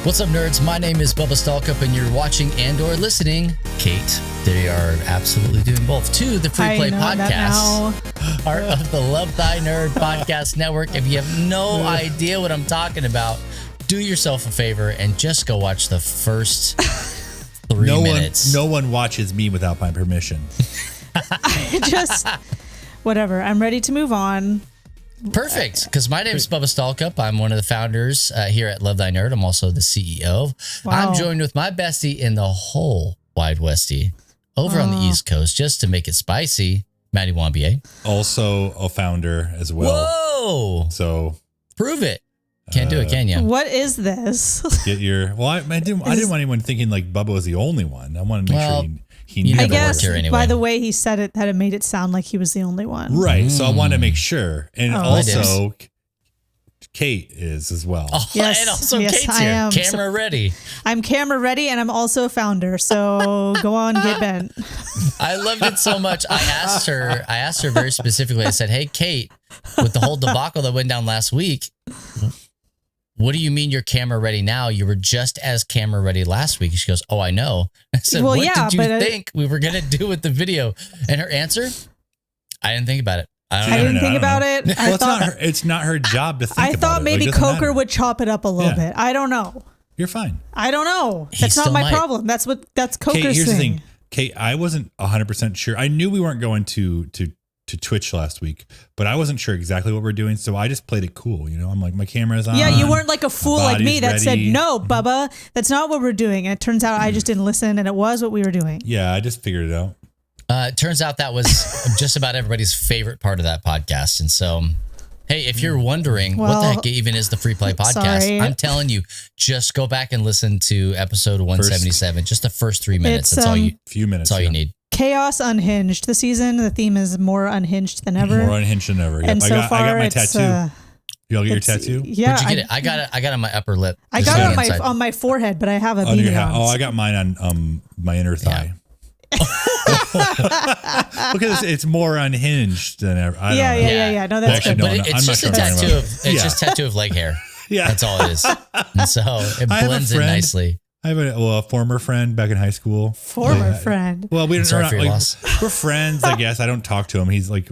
What's up, nerds? My name is Bubba Stalkup, and you're watching and or listening Kate. They are absolutely doing both. To the Free Play Podcast, part of the Love Thy Nerd Podcast Network. If you have no idea what I'm talking about, do yourself a favor and just go watch the first 3 minutes. No one watches me without my permission. Whatever. I'm ready to move on. Perfect, because my name is Bubba Stalkup. I'm one of the founders here at Love Thy Nerd. I'm also the CEO. Wow. I'm joined with my bestie in the whole wide Westie over on the East Coast, just to make it spicy, Maddie Wambier. Also a founder as well. Whoa! So prove it. Can't do it, can you? What is this? Get your. Well, I didn't want anyone thinking like Bubba was the only one. I wanted to make sure he knew. I guess anyway. by the way he said it, that it made it sound like he was the only one. Right. So I wanted to make sure, and also Kate is as well. Oh, yes, and also Kate's here. Camera ready. I'm camera ready, and I'm also a founder. So go on, get bent. I loved it so much. I asked her very specifically. I said, "Hey, Kate, with the whole debacle that went down last week, what do you mean you're camera ready now? You were just as camera ready last week." She goes, "Oh, I know." I said, "What did you think we were going to do with the video?" And her answer, "I didn't think about it. I didn't think about it. Well, it's not her job to think about it. I thought maybe Coker would chop it up a little bit. I don't know. You're fine. I don't know. That's not my problem. That's Coker's Kate, here's thing. The thing. Kate, I wasn't 100% sure. I knew we weren't going to Twitch last week, but I wasn't sure exactly what we're doing, so I just played it cool. You know, I'm like, my camera's on. Yeah, you weren't like a fool like me that said, ready. "No, Bubba, that's not what we're doing." And it turns out I just didn't listen, and it was what we were doing. Yeah, I just figured it out. It turns out that was just about everybody's favorite part of that podcast. And so, hey, if you're wondering what the heck even is the Free Play Podcast, I'm telling you, just go back and listen to episode 177. Just the first 3 minutes. That's all you need. Chaos Unhinged. The season, the theme is more unhinged than ever. More unhinged than ever. Yep. And so far, I got my tattoo. You all get your tattoo? Yeah. Where'd you get it? I got it on my upper lip. I got it on my forehead, but I have a beanie on. Oh, I got mine on my inner thigh. Because it's more unhinged than ever. Yeah. No, that's good. But it's just a tattoo just tattoo of leg hair. Yeah, that's all it is. And so it blends in nicely. I have a former friend back in high school. Former friend. Well, we're friends, I guess. I don't talk to him. He's like,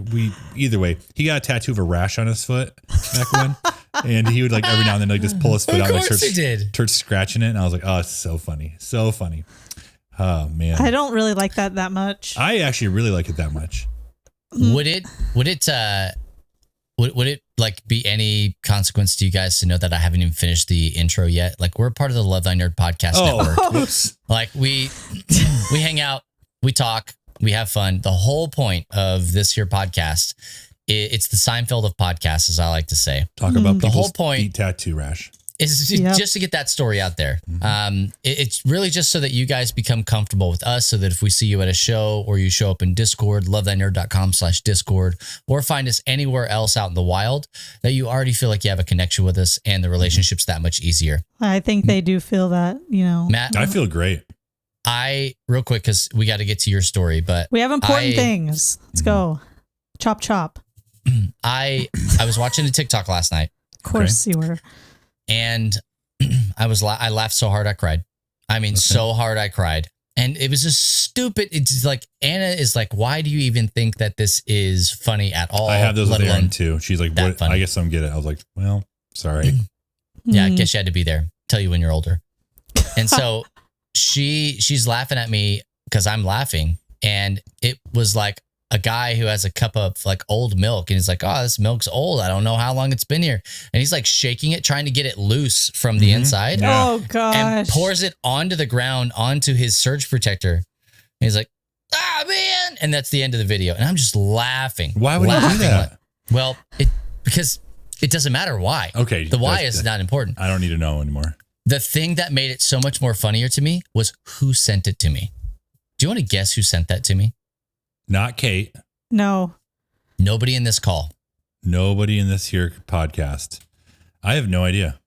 either way, he got a tattoo of a rash on his foot back when. And he would like every now and then like just pull his foot out and start scratching it. And I was like, oh, it's so funny. So funny. Oh man. I don't really like that much. I actually really like it that much. Would it like be any consequence to you guys to know that I haven't even finished the intro yet? Like, we're part of the Love Thy Nerd Podcast Network. Oops. Like we hang out, we talk, we have fun. The whole point of this here podcast, it's the Seinfeld of podcasts, as I like to say. Talk about the whole point tattoo rash. Is just to get that story out there. It's really just so that you guys become comfortable with us, so that if we see you at a show or you show up in Discord, lovethynerd.com/Discord, or find us anywhere else out in the wild, that you already feel like you have a connection with us and the relationship's that much easier. I think they do feel that, Matt, I feel great. Real quick, because we got to get to your story, but we have important things. Let's go. Chop, chop. I was watching a TikTok last night. Of course you were. And I laughed so hard I cried. I mean, so hard I cried. And it was just stupid. It's like, Anna is like, why do you even think that this is funny at all? I have those with Erin too. She's like, what? I guess I don't get it. I was like, well, sorry. Yeah, I guess you had to be there. Tell you when you're older. And so she's laughing at me because I'm laughing. And it was like a guy who has a cup of like old milk, and he's like, "Oh, this milk's old. I don't know how long it's been here." And he's like shaking it, trying to get it loose from the inside. Yeah. Oh gosh! And pours it onto the ground, onto his surge protector. And he's like, "Ah, man!" And that's the end of the video. And I'm just laughing. Why would you do that? Well, because it doesn't matter why. Okay, the why is not important. I don't need to know anymore. The thing that made it so much more funnier to me was who sent it to me. Do you want to guess who sent that to me? Not Kate. No. Nobody in this call. Nobody in this here podcast. I have no idea.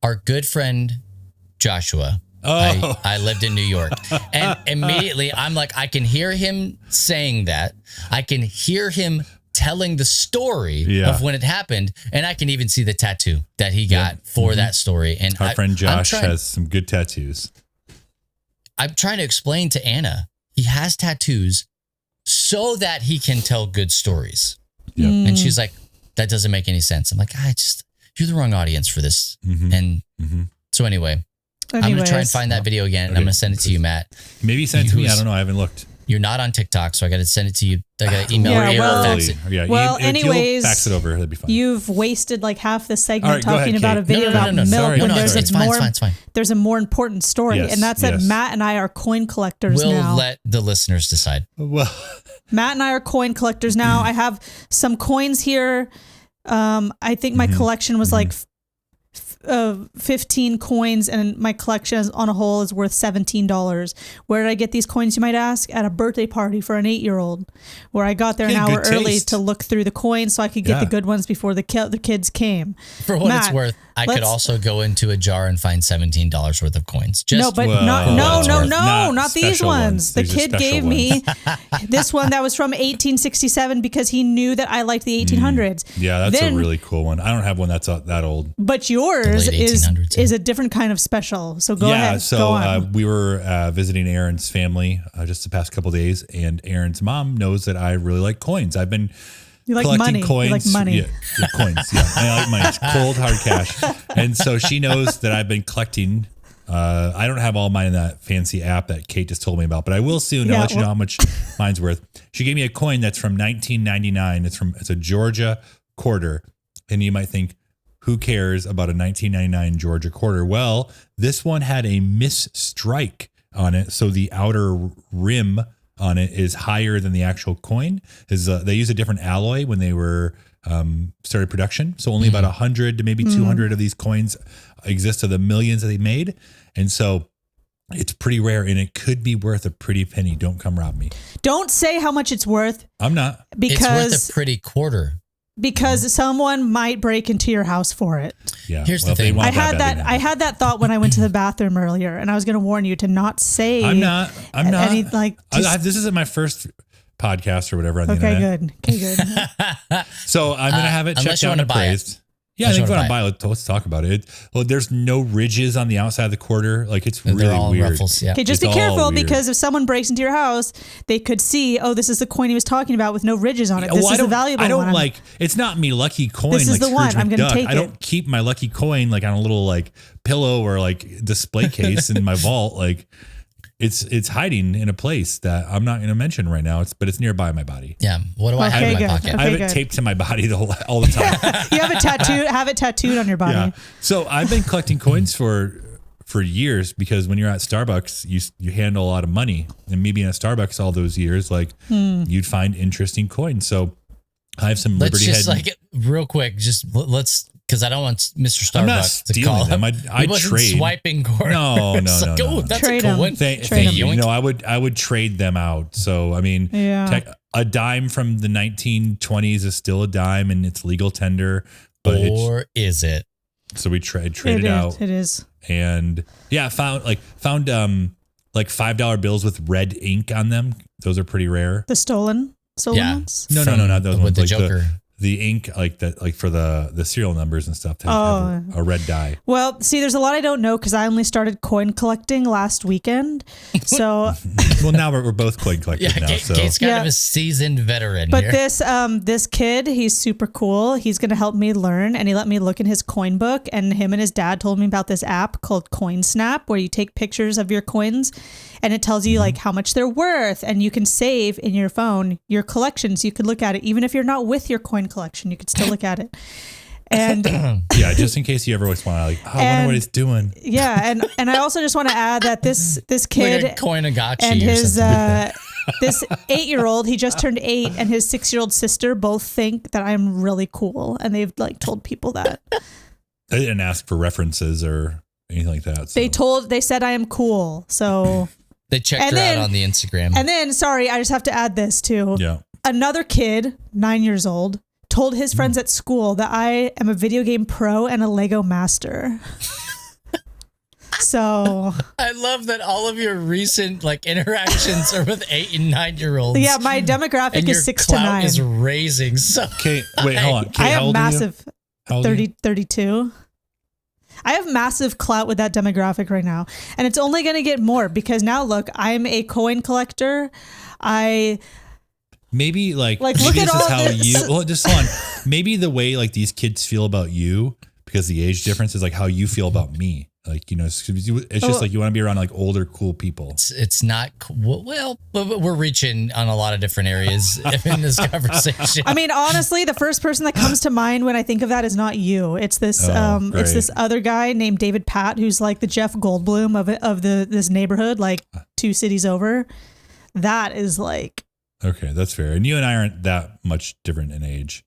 Our good friend, Joshua. Oh. I lived in New York. And immediately I'm like, I can hear him saying that. I can hear him telling the story of when it happened. And I can even see the tattoo that he got for that story. And our friend Josh has some good tattoos. I'm trying to explain to Anna, he has tattoos so that he can tell good stories. Yep. And she's like, that doesn't make any sense. I'm like, you're the wrong audience for this. And so anyway, I'm going to try and find that video again, and I'm going to send it to you, Matt. Maybe send it to me. I don't know. I haven't looked. You're not on TikTok, so I got to send it to you. I got to email or fax it. Anyways, fax it over. That'd be fine. You've wasted like half the segment talking about a video about milk when it's fine. There's a more important story, and that's that Matt and I are coin collectors now. We'll let the listeners decide. Well, Matt and I are coin collectors now. I have some coins here. I think my collection was like 15 coins, and my collection on a whole is worth $17. Where did I get these coins, you might ask? At a birthday party for an 8-year-old, where I got there an hour early to look through the coins so I could get the good ones before the kids came. For what it's worth, I could also go into a jar and find $17 worth of coins. Not these ones. The kid gave me this one that was from 1867 because he knew that I liked the 1800s. Yeah, that's a really cool one. I don't have one that's that old. But yours is a different kind of special. So go ahead. So we were visiting Aaron's family just the past couple of days, and Aaron's mom knows that I really like coins. I've been collecting coins. You like money. Yeah, coins. Yeah, I like money. It's cold, hard cash. And so she knows that I've been collecting. I don't have all mine in that fancy app that Kate just told me about, but I will soon. I'll let you know how much mine's worth. She gave me a coin that's from 1999. It's a Georgia quarter, and you might think, who cares about a 1999 Georgia quarter? Well, this one had a misstrike on it, so the outer rim on it is higher than the actual coin. They use a different alloy when they were started production, so only about 100 to maybe 200 of these coins exist of the millions that they made, and so it's pretty rare, and it could be worth a pretty penny. Don't come rob me. Don't say how much it's worth. I'm not. Because it's worth a pretty quarter. Because someone might break into your house for it. Yeah. Here's the thing. I had that thought when I went to the bathroom earlier, and I was going to warn you to not say. I'm not. This isn't my first podcast or whatever on the internet. Okay, good. So I'm going to have it checked out and appraised. Yeah, I think when I buy it, let's talk about it. Well, there's no ridges on the outside of the quarter. Like, it's really weird. Ruffles, yeah. Okay, just be careful, because if someone breaks into your house, they could see, oh, this is the coin he was talking about with no ridges on it. This is the valuable one. It's not me lucky coin. This is the one. I'm going to take it. I don't keep my lucky coin like on a little like pillow or like display case in my vault. Like, it's hiding in a place that I'm not going to mention right now. But it's nearby my body. Yeah. What do I have in my pocket? I have it taped to my body all the time. You have it tattooed on your body. Yeah. So I've been collecting coins for years, because when you're at Starbucks, you handle a lot of money, and me being at Starbucks all those years, like you'd find interesting coins. So I have some Liberty Head. Let's just real quick, because I don't want Mr. Starbucks to call them. I trade. Swiping coins. No. That's a cool one. Thank you. No, I would trade them out. So I mean, a dime from the 1920s is still a dime, and it's legal tender. Or is it? So we traded out. It is. And found $5 bills with red ink on them. Those are pretty rare. The stolen ones? No, not those ones. With the Joker. The ink, like for the serial numbers and stuff, have a red dye. Well, see, there's a lot I don't know, because I only started coin collecting last weekend. So, well, now we're both coin collectors now. So Kate's kind of a seasoned veteran. But here. this kid, he's super cool. He's going to help me learn, and he let me look in his coin book. And him and his dad told me about this app called Coin Snap, where you take pictures of your coins, and it tells you like how much they're worth, and you can save in your phone your collection, so you could look at it even if you're not with your coin collection. You could still look at it. And just in case you ever want to I wonder what he's doing. Yeah, and I also just want to add that this kid like a Coinagachi and his this 8-year-old, he just turned 8, and his 6-year-old sister both think that I'm really cool, and they've like told people that. They didn't ask for references or anything like that. So. They said I am cool. So they checked her out on the Instagram. And then, sorry, I just have to add this too. Yeah. Another kid, 9 years old, told his friends at school that I am a video game pro and a Lego master. So I love that all of your recent like interactions are with 8 and 9-year-olds. Yeah, my demographic is 6 to 9. Is raising. So Kate, wait, hold on. Kate, I have massive 32. I have massive clout with that demographic right now. And it's only going to get more because now look, I'm a coin collector. Maybe look maybe at this all is how this. you, well, just hold on. Maybe the way like these kids feel about you, because the age difference is like how you feel about me. Like, you know, it's just like you want to be around like older, cool people. It's not well, but we're reaching on a lot of different areas in this conversation. I mean, honestly, the first person that comes to mind when I think of that is not you. It's this it's this other guy named David Pat, who's like the Jeff Goldblum of this neighborhood, like 2 cities over. That is like, okay, that's fair. And you and I aren't that much different in age.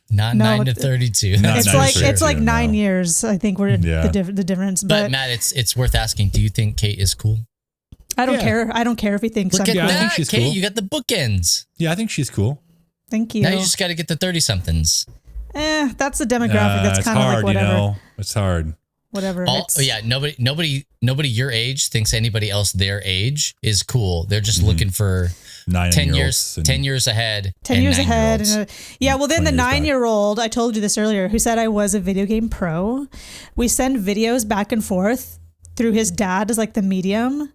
Not 9 to 32. It's like 9 years. I think we're the difference. But Matt, it's worth asking. Do you think Kate is cool? I don't care. I don't care if he thinks Look I'm at cool. that, I think she's Kate. cool. You got the bookends. Yeah, I think she's cool. Thank you. Now you just got to get the 30-somethings. That's the demographic. That's kind of like whatever. You know? It's hard. Whatever. Nobody your age thinks anybody else their age is cool. They're just looking for 10 years ahead. 10 years ahead. Well, then the 9-year-old, I told you this earlier, who said I was a video game pro. We send videos back and forth through his dad as like the medium.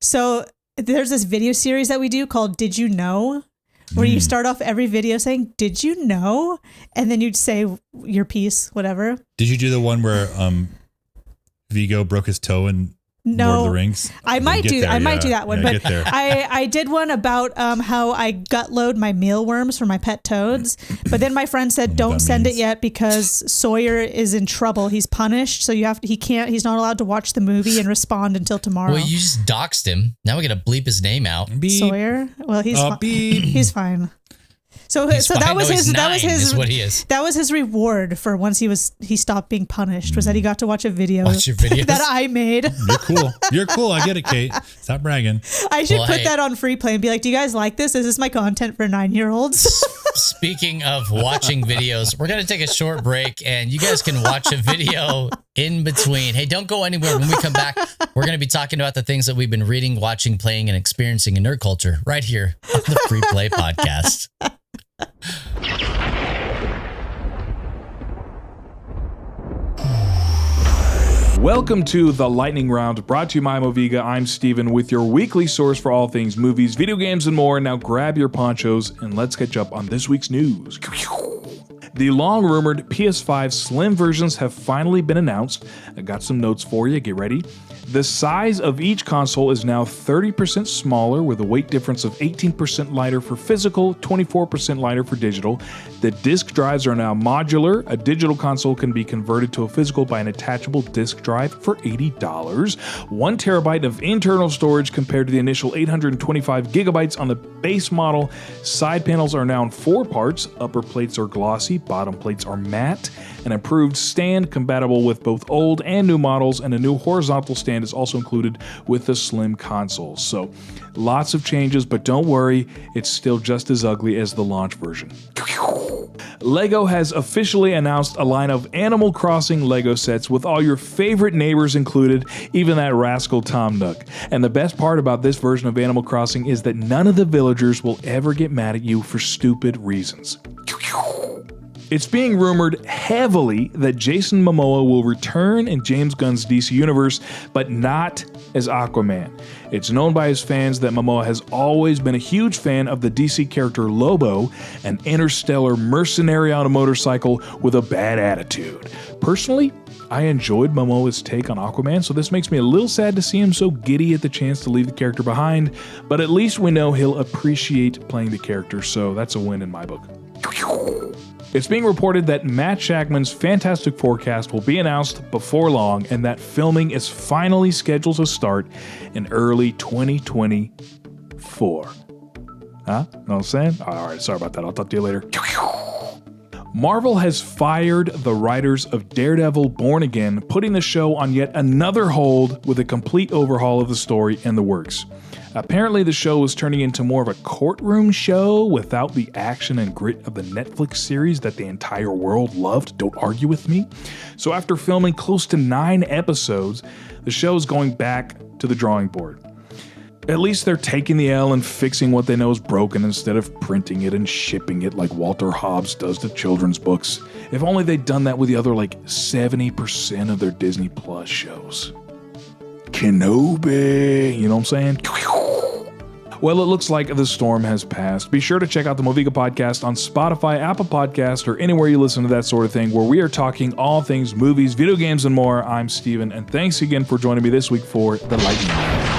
So there's this video series that we do called Did You Know? Where you start off every video saying, "Did you know?" And then you'd say your piece, whatever. Did you do the one where Vigo broke his toe in Lord of the Rings? I might do that one, but I did one about how I gut load my mealworms for my pet toads. But then my friend said, "Don't send it yet because Sawyer is in trouble. He's punished, so he's not allowed to watch the movie and respond until tomorrow." Well, you just doxed him. Now we got to bleep his name out. Beep. Sawyer. Well, he's he's fine. So that was his reward for once he stopped being punished, was that he got to watch a video that I made. You're cool. I get it, Kate. Stop bragging. I should put that on free play and be like, "Do you guys like this? Is this my content for 9-year-olds?" Speaking of watching videos, we're going to take a short break and you guys can watch a video in between. Hey, don't go anywhere. When we come back, we're going to be talking about the things that we've been reading, watching, playing, and experiencing in nerd culture right here on the Free Play Podcast. Welcome to the Lightning Round, brought to you by Moviga. I'm Steven with your weekly source for all things movies, video games, and more. Now grab your ponchos and let's catch up on this week's news. The long-rumored PS5 Slim versions have finally been announced. I got some notes for you. Get ready. The size of each console is now 30% smaller, with a weight difference of 18% lighter for physical, 24% lighter for digital. The disc drives are now modular. A digital console can be converted to a physical by an attachable disc drive for $80. 1 terabyte of internal storage compared to the initial 825 gigabytes on the base model. Side panels are now in 4 parts. Upper plates are glossy, bottom plates are matte. An improved stand compatible with both old and new models, and a new horizontal stand is also included with the Slim console. So lots of changes, but don't worry, it's still just as ugly as the launch version. LEGO has officially announced a line of Animal Crossing LEGO sets with all your favorite neighbors included, even that rascal Tom Nook. And the best part about this version of Animal Crossing is that none of the villagers will ever get mad at you for stupid reasons. It's being rumored heavily that Jason Momoa will return in James Gunn's DC Universe, but not as Aquaman. It's known by his fans that Momoa has always been a huge fan of the DC character Lobo, an interstellar mercenary on a motorcycle with a bad attitude. Personally, I enjoyed Momoa's take on Aquaman, so this makes me a little sad to see him so giddy at the chance to leave the character behind, but at least we know he'll appreciate playing the character, so that's a win in my book. It's being reported that Matt Shakman's Fantastic Forecast will be announced before long, and that filming is finally scheduled to start in early 2024. Huh? Know what I'm saying? Alright, sorry about that. I'll talk to you later. Marvel has fired the writers of Daredevil Born Again, putting the show on yet another hold with a complete overhaul of the story in the works. Apparently, the show is turning into more of a courtroom show without the action and grit of the Netflix series that the entire world loved. Don't argue with me. So after filming close to 9 episodes, the show is going back to the drawing board. At least they're taking the L and fixing what they know is broken instead of printing it and shipping it like Walter Hobbs does to children's books. If only they'd done that with the other 70% of their Disney Plus shows. Kenobi, you know what I'm saying? Well, it looks like the storm has passed. Be sure to check out the Moviga podcast on Spotify, Apple Podcast, or anywhere you listen to that sort of thing, where we are talking all things movies, video games, and more. I'm Steven, and thanks again for joining me this week for The Lightning Round.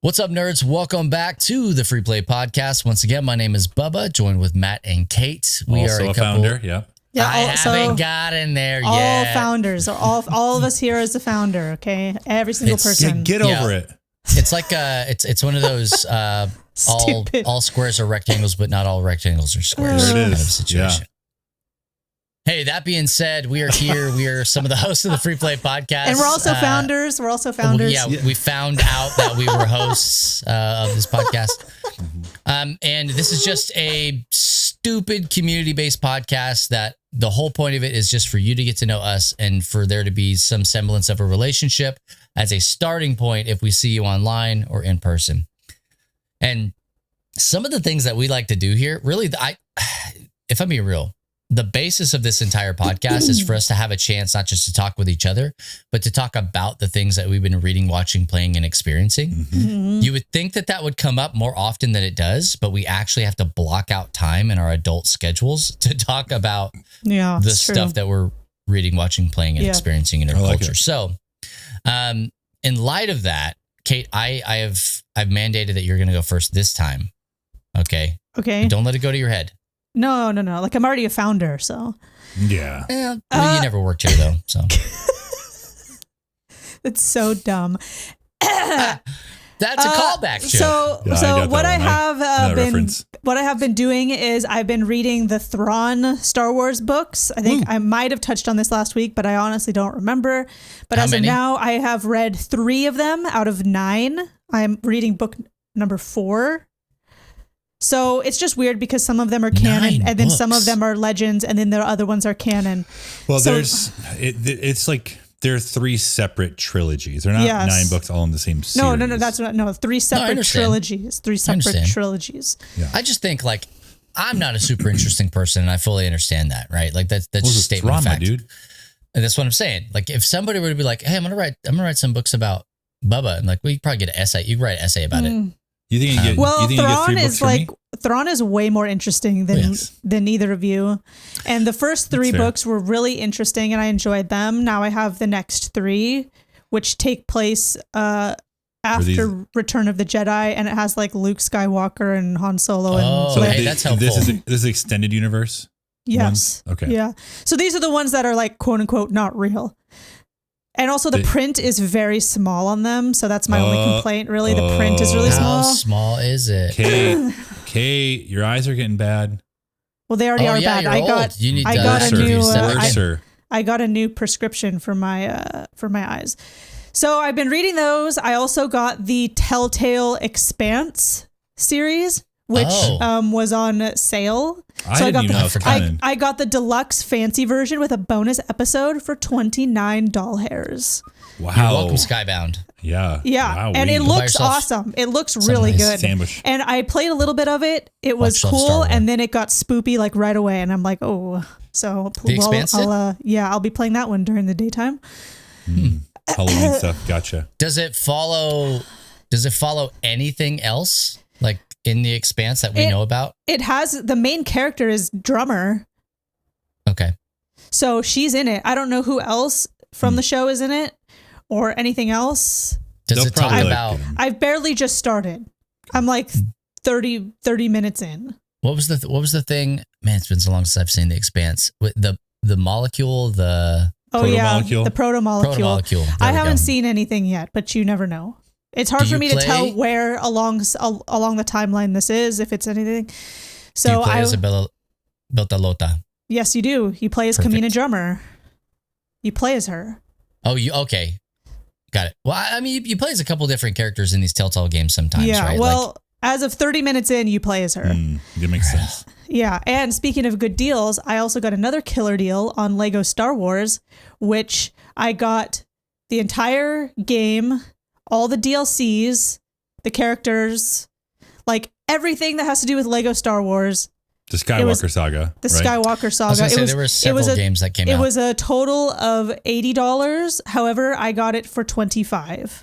What's up, nerds? Welcome back to the Free Play Podcast. Once again, my name is Bubba, joined with Matt and Kate. We also are a founder, yeah. Yeah, I haven't gotten there yet. All founders, all of us here is the founder. Okay, every single person. Yeah, get over it. It's like it's one of those all squares are rectangles, but not all rectangles are squares. There it kind of is. situation. Hey, that being said, we are here. We are some of the hosts of the Free Play Podcast. And we're also founders. We're also founders. Yeah, we found out that we were hosts of this podcast. And this is just a stupid community-based podcast that the whole point of it is just for you to get to know us and for there to be some semblance of a relationship as a starting point if we see you online or in person. And some of the things that we like to do here, really, if I'm being real, the basis of this entire podcast is for us to have a chance not just to talk with each other, but to talk about the things that we've been reading, watching, playing, and experiencing. Mm-hmm. You would think that that would come up more often than it does, but we actually have to block out time in our adult schedules to talk about the stuff that we're reading, watching, playing, and experiencing in our culture. So in light of that, Kate, I've mandated that you're going to go first this time. Okay. Don't let it go to your head. No. Like, I'm already a founder, so. Yeah. You never worked here, though, so. It's so dumb. That's a callback joke. So what I have been doing is I've been reading the Thrawn Star Wars books. I think I might have touched on this last week, but I honestly don't remember. But as of now, I have read 3 of them out of 9. I'm reading book number 4. So it's just weird because some of them are canon and then some of them are legends and then the other ones are canon. Well, it's like there are 3 separate trilogies. They're not 9 books all in the same series. No, 3 separate trilogies. 3 separate trilogies. Yeah. I just think I'm not a super interesting person and I fully understand that, right? Like that's just a statement of fact. Dude. And that's what I'm saying. Like if somebody were to be like, hey, I'm gonna write some books about Bubba, and like, well, you could probably get an essay. You could write an essay about it. You think you get 3 books for me? Thrawn is way more interesting than either of you. And the first 3 books were really interesting and I enjoyed them. Now I have the next 3, which take place after Return of the Jedi, and it has like Luke Skywalker and Han Solo and that's helpful. This is extended universe? Yes. Ones? Okay. Yeah. So these are the ones that are like quote unquote not real. And also the print is very small on them, so that's my only complaint. Really, the print is really small. How small is it? Kate, your eyes are getting bad. Well, they already are bad. I got a new prescription for my eyes. So I've been reading those. I also got the Telltale Expanse series, which was on sale. I got the deluxe fancy version with a bonus episode for $29. Wow. You're welcome, Skybound. Yeah. Wow, and it looks awesome. It looks really good. Sandwich. And I played a little bit of it. It was cool, and then it got spoopy like right away. And I'm like, oh. So I'll be playing that one during the daytime. Halloween stuff. Gotcha. Does it follow anything else like in the Expanse that we know about? It has, the main character is Drummer. Okay. So she's in it. I don't know who else from the show is in it or anything else. Does it talk about? I've barely just started. I'm like 30 minutes in. What was the thing? Man, it's been so long since I've seen the Expanse. With the molecule, the proto-molecule. Proto-molecule. I haven't seen anything yet, but you never know. It's hard for me to tell where along the timeline this is, if it's anything. So do you play as a Beltalota? Yes, you do. You play as Kamina Drummer. You play as her. Oh, okay. Got it. Well, I mean, you play as a couple different characters in these Telltale games sometimes, right? Well, as of 30 minutes in, you play as her. That makes sense. Yeah, and speaking of good deals, I also got another killer deal on Lego Star Wars, which I got the entire game, all the DLCs, the characters, like everything that has to do with Lego Star Wars. The Skywalker Saga. The Skywalker Saga. I was gonna say, there were several games that came out. It was a total of $80. However, I got it for $25.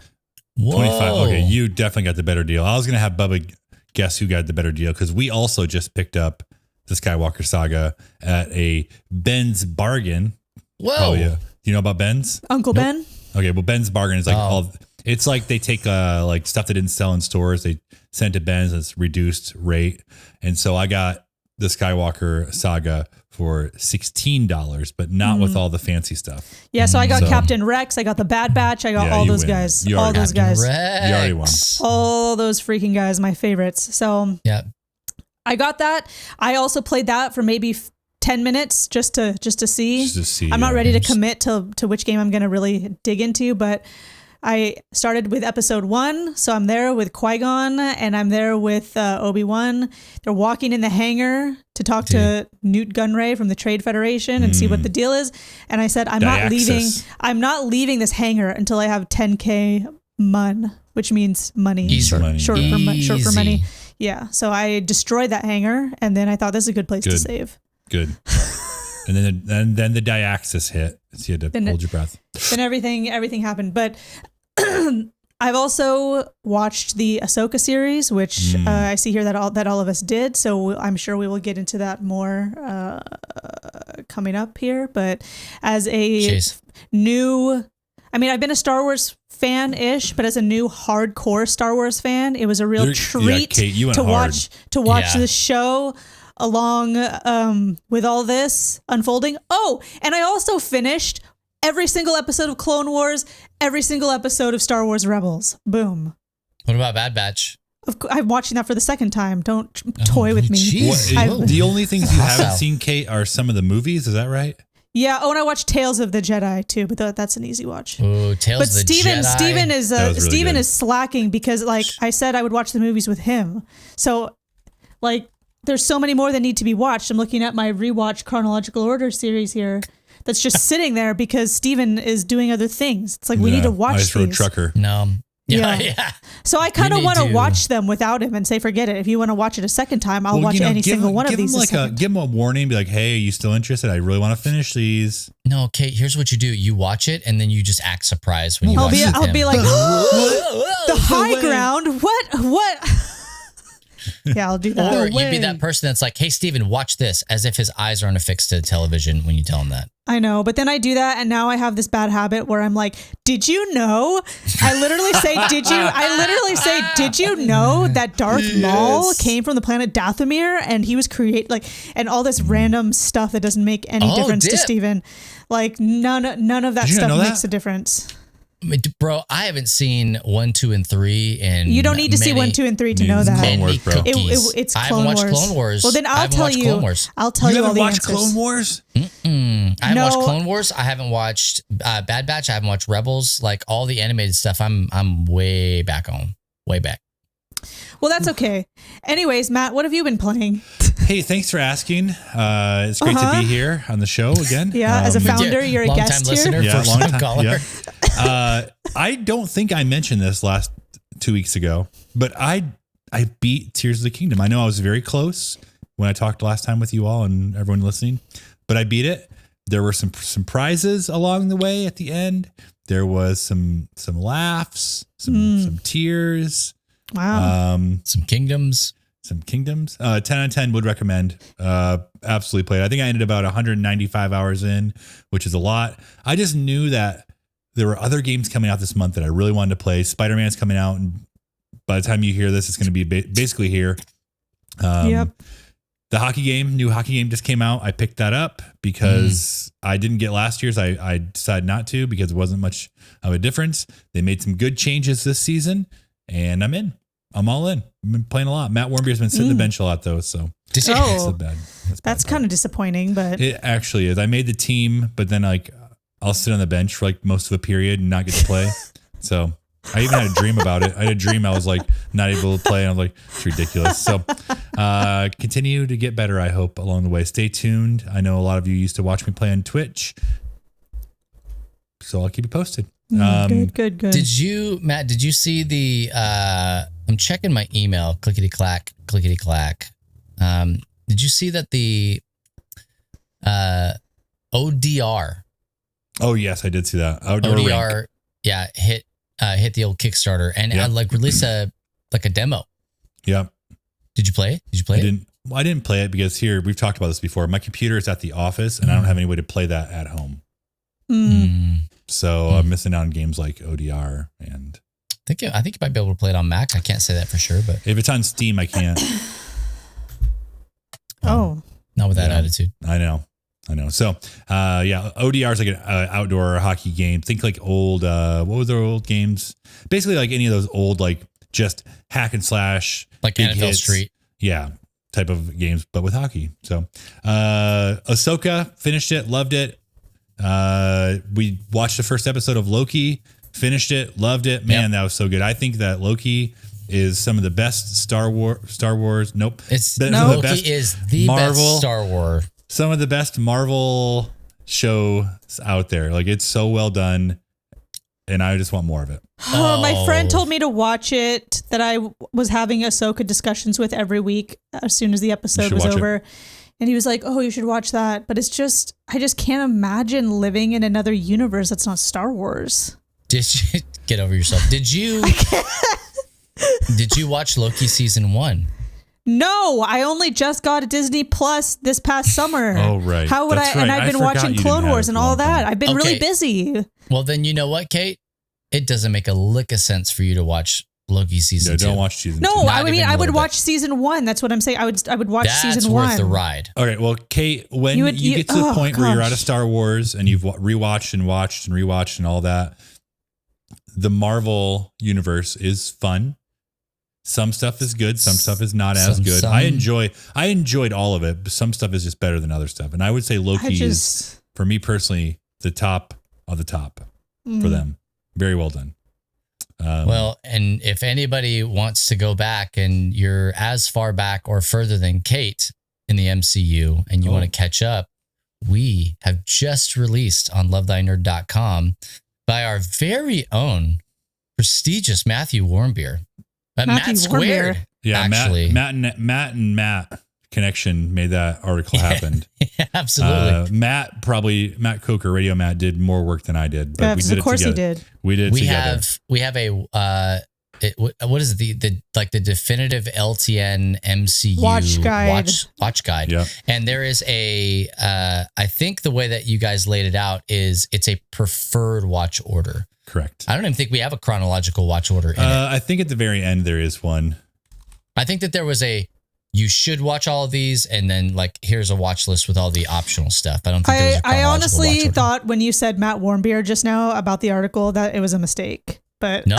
Whoa. 25. Okay, you definitely got the better deal. I was going to have Bubba guess who got the better deal because we also just picked up the Skywalker Saga at a Ben's Bargain. Whoa. Do you know about Ben's? Uncle Ben? Okay, well, Ben's Bargain is like it's like they take like stuff that didn't sell in stores, they send to Ben's at reduced rate. And so I got the Skywalker Saga for $16, but not with all the fancy stuff. Yeah, so I got Captain Rex, I got the Bad Batch, I got all those guys. All those guys. Rex. You already won. All those freaking guys, my favorites. So yeah, I got that. I also played that for maybe 10 minutes just to see. Just to see. I'm not ready to commit to which game I'm going to really dig into, but I started with episode 1, so I'm there with Qui-Gon and I'm there with Obi-Wan. They're walking in the hangar to talk to Newt Gunray from the Trade Federation and see what the deal is. And I said, I'm not leaving this hangar until I have 10K mun, which means money. Short for money. Yeah. So I destroyed that hangar and then I thought this is a good place to save. Good. And then the Diaxis hit. So you had to hold your breath. Then everything happened. But I've also watched the Ahsoka series, which I see here that all of us did. So I'm sure we will get into that more coming up here. But as a new, I mean, I've been a Star Wars fan-ish, but as a new hardcore Star Wars fan, it was a real treat Kate, to watch this show along with all this unfolding. Oh, and I also finished every single episode of Clone Wars, every single episode of Star Wars Rebels. Boom. What about Bad Batch? I'm watching that for the second time. Don't toy with me. The only things you haven't seen, Kate, are some of the movies. Is that right? Yeah. Oh, and I watched Tales of the Jedi too, but that's an easy watch. Ooh, Tales of the Jedi. Steven is slacking because, like I said, I would watch the movies with him. So, like, there's so many more that need to be watched. I'm looking at my rewatch chronological order series here. That's just sitting there because Steven is doing other things. It's like we need to watch Ice Road these. Trucker. No. Yeah. So I kind of want to watch them without him and say, forget it. If you want to watch it a second time, I'll watch any single one of these. Give him a warning. Be like, hey, you still interested? I really want to finish these. No, Kate, here's what you do. You watch it and then you just act surprised when you watch it. I'll be like, the high ground. What? Yeah, I'll do that. Or you'd be that person that's like, hey, Steven, watch this, as if his eyes aren't affixed to the television when you tell him that. I know, but then I do that, and now I have this bad habit where I'm like, did you know? I literally say, did you know that Darth Maul came from the planet Dathomir, and he was and all this random stuff that doesn't make any difference to Steven. Like, none of that stuff makes a difference. Bro, I haven't seen 1, 2, and 3, and you don't need to see 1, 2, and 3 to know that. Clone Wars, bro. It's Clone Wars. I haven't watched Clone Wars. Well, then I'll tell you all the answers. You haven't watched Clone Wars? I haven't watched Clone Wars. I haven't watched Bad Batch. I haven't watched Rebels. Like all the animated stuff, I'm way back on. Way back. Well, that's okay. Anyways, Matt, what have you been playing? Hey, thanks for asking. It's great to be here on the show again. Yeah, as a founder, you're a guest listener, here. Yeah, long time caller. Yeah. I don't think I mentioned this last 2 weeks ago, but I beat Tears of the Kingdom. I know I was very close when I talked last time with you all and everyone listening, but I beat it. There were some prizes along the way at the end. There was some laughs, some tears. Wow. Some kingdoms. 10 out of 10 would recommend. Absolutely played. I think I ended about 195 hours in, which is a lot. I just knew that there were other games coming out this month that I really wanted to play. Spider-Man's coming out, and by the time you hear this, it's going to be basically here. Yep. The new hockey game just came out. I picked that up because I didn't get last year's. I decided not to because it wasn't much of a difference. They made some good changes this season, and I'm in. I'm all in. I've been playing a lot. Matt Warmbier's been sitting the bench a lot though, so that's kind of disappointing. But it actually is. I made the team, but then like I'll sit on the bench for like most of a period and not get to play. So I even had a dream about it. I had a dream I was like not able to play, and I was like, it's ridiculous. So continue to get better, I hope, along the way. Stay tuned. I know a lot of you used to watch me play on Twitch, so I'll keep you posted. Good. Did you see the I'm checking my email, clickety clack. Did you see that the ODR? Oh yes, I did see that. ODR rink. Yeah, hit the old Kickstarter and release a demo. Yeah. Did you play it? I didn't play it because we've talked about this before. My computer is at the office and I don't have any way to play that at home. So I'm missing out on games like ODR and I think you might be able to play it on Mac. I can't say that for sure, but if it's on Steam, I can't. Not with that attitude. I know. So, ODR is like an outdoor hockey game. Think like old, what was their old games? Basically like any of those old, like just hack and slash. Like big NFL hits. Street. Yeah. Type of games, but with hockey. So, Ahsoka finished it, loved it. We watched the first episode of Loki, finished it, loved it. Man, that was so good. I think that Loki is some of the best Star Wars. Nope. Loki is the best Star Wars. Some of the best Marvel shows out there. Like it's so well done, and I just want more of it. My friend told me to watch it. That I was having Ahsoka discussions with every week as soon as the episode was over, and he was like, "Oh, you should watch that." But it's just, I just can't imagine living in another universe that's not Star Wars. Did you get over yourself? Did you watch Loki season 1? No, I only just got a Disney Plus this past summer. Oh, right. How would That's I? And right. I've been watching Clone Wars and all that. I've been really busy. Well, then you know what, Kate? It doesn't make a lick of sense for you to watch Loki season 2. Don't watch season 2. No, I mean I would watch season 1. That's what I'm saying. I would watch season 1. That's worth the ride. All right. Well, Kate, when you get to the point where you're out of Star Wars and you've rewatched and watched and rewatched and all that, the Marvel universe is fun. Some stuff is good. Some stuff is not as good. I enjoyed all of it, but some stuff is just better than other stuff. And I would say Loki is, for me personally, the top of the top for them. Very well done. Well, and if anybody wants to go back and you're as far back or further than Kate in the MCU and you want to catch up, we have just released on lovethynerd.com by our very own prestigious Matthew Warmbier. Matt Squared. Yeah, actually. Matt and Matt connection made that article happen. Yeah, absolutely. Matt Coker, Radio Matt, did more work than I did, but we did it together. Of course he did. We did it together. We have a what is it, the definitive LTN MCU watch guide. Yeah. And there is a I think the way that you guys laid it out is it's a preferred watch order. Correct. I don't even think we have a chronological watch order in it. I think at the very end there is one. I think that there was you should watch all of these, and then here's a watch list with all the optional stuff. I don't think there was a chronological I honestly watch order. thought when you said Matt Warmbier just now about the article that it was a mistake, but no.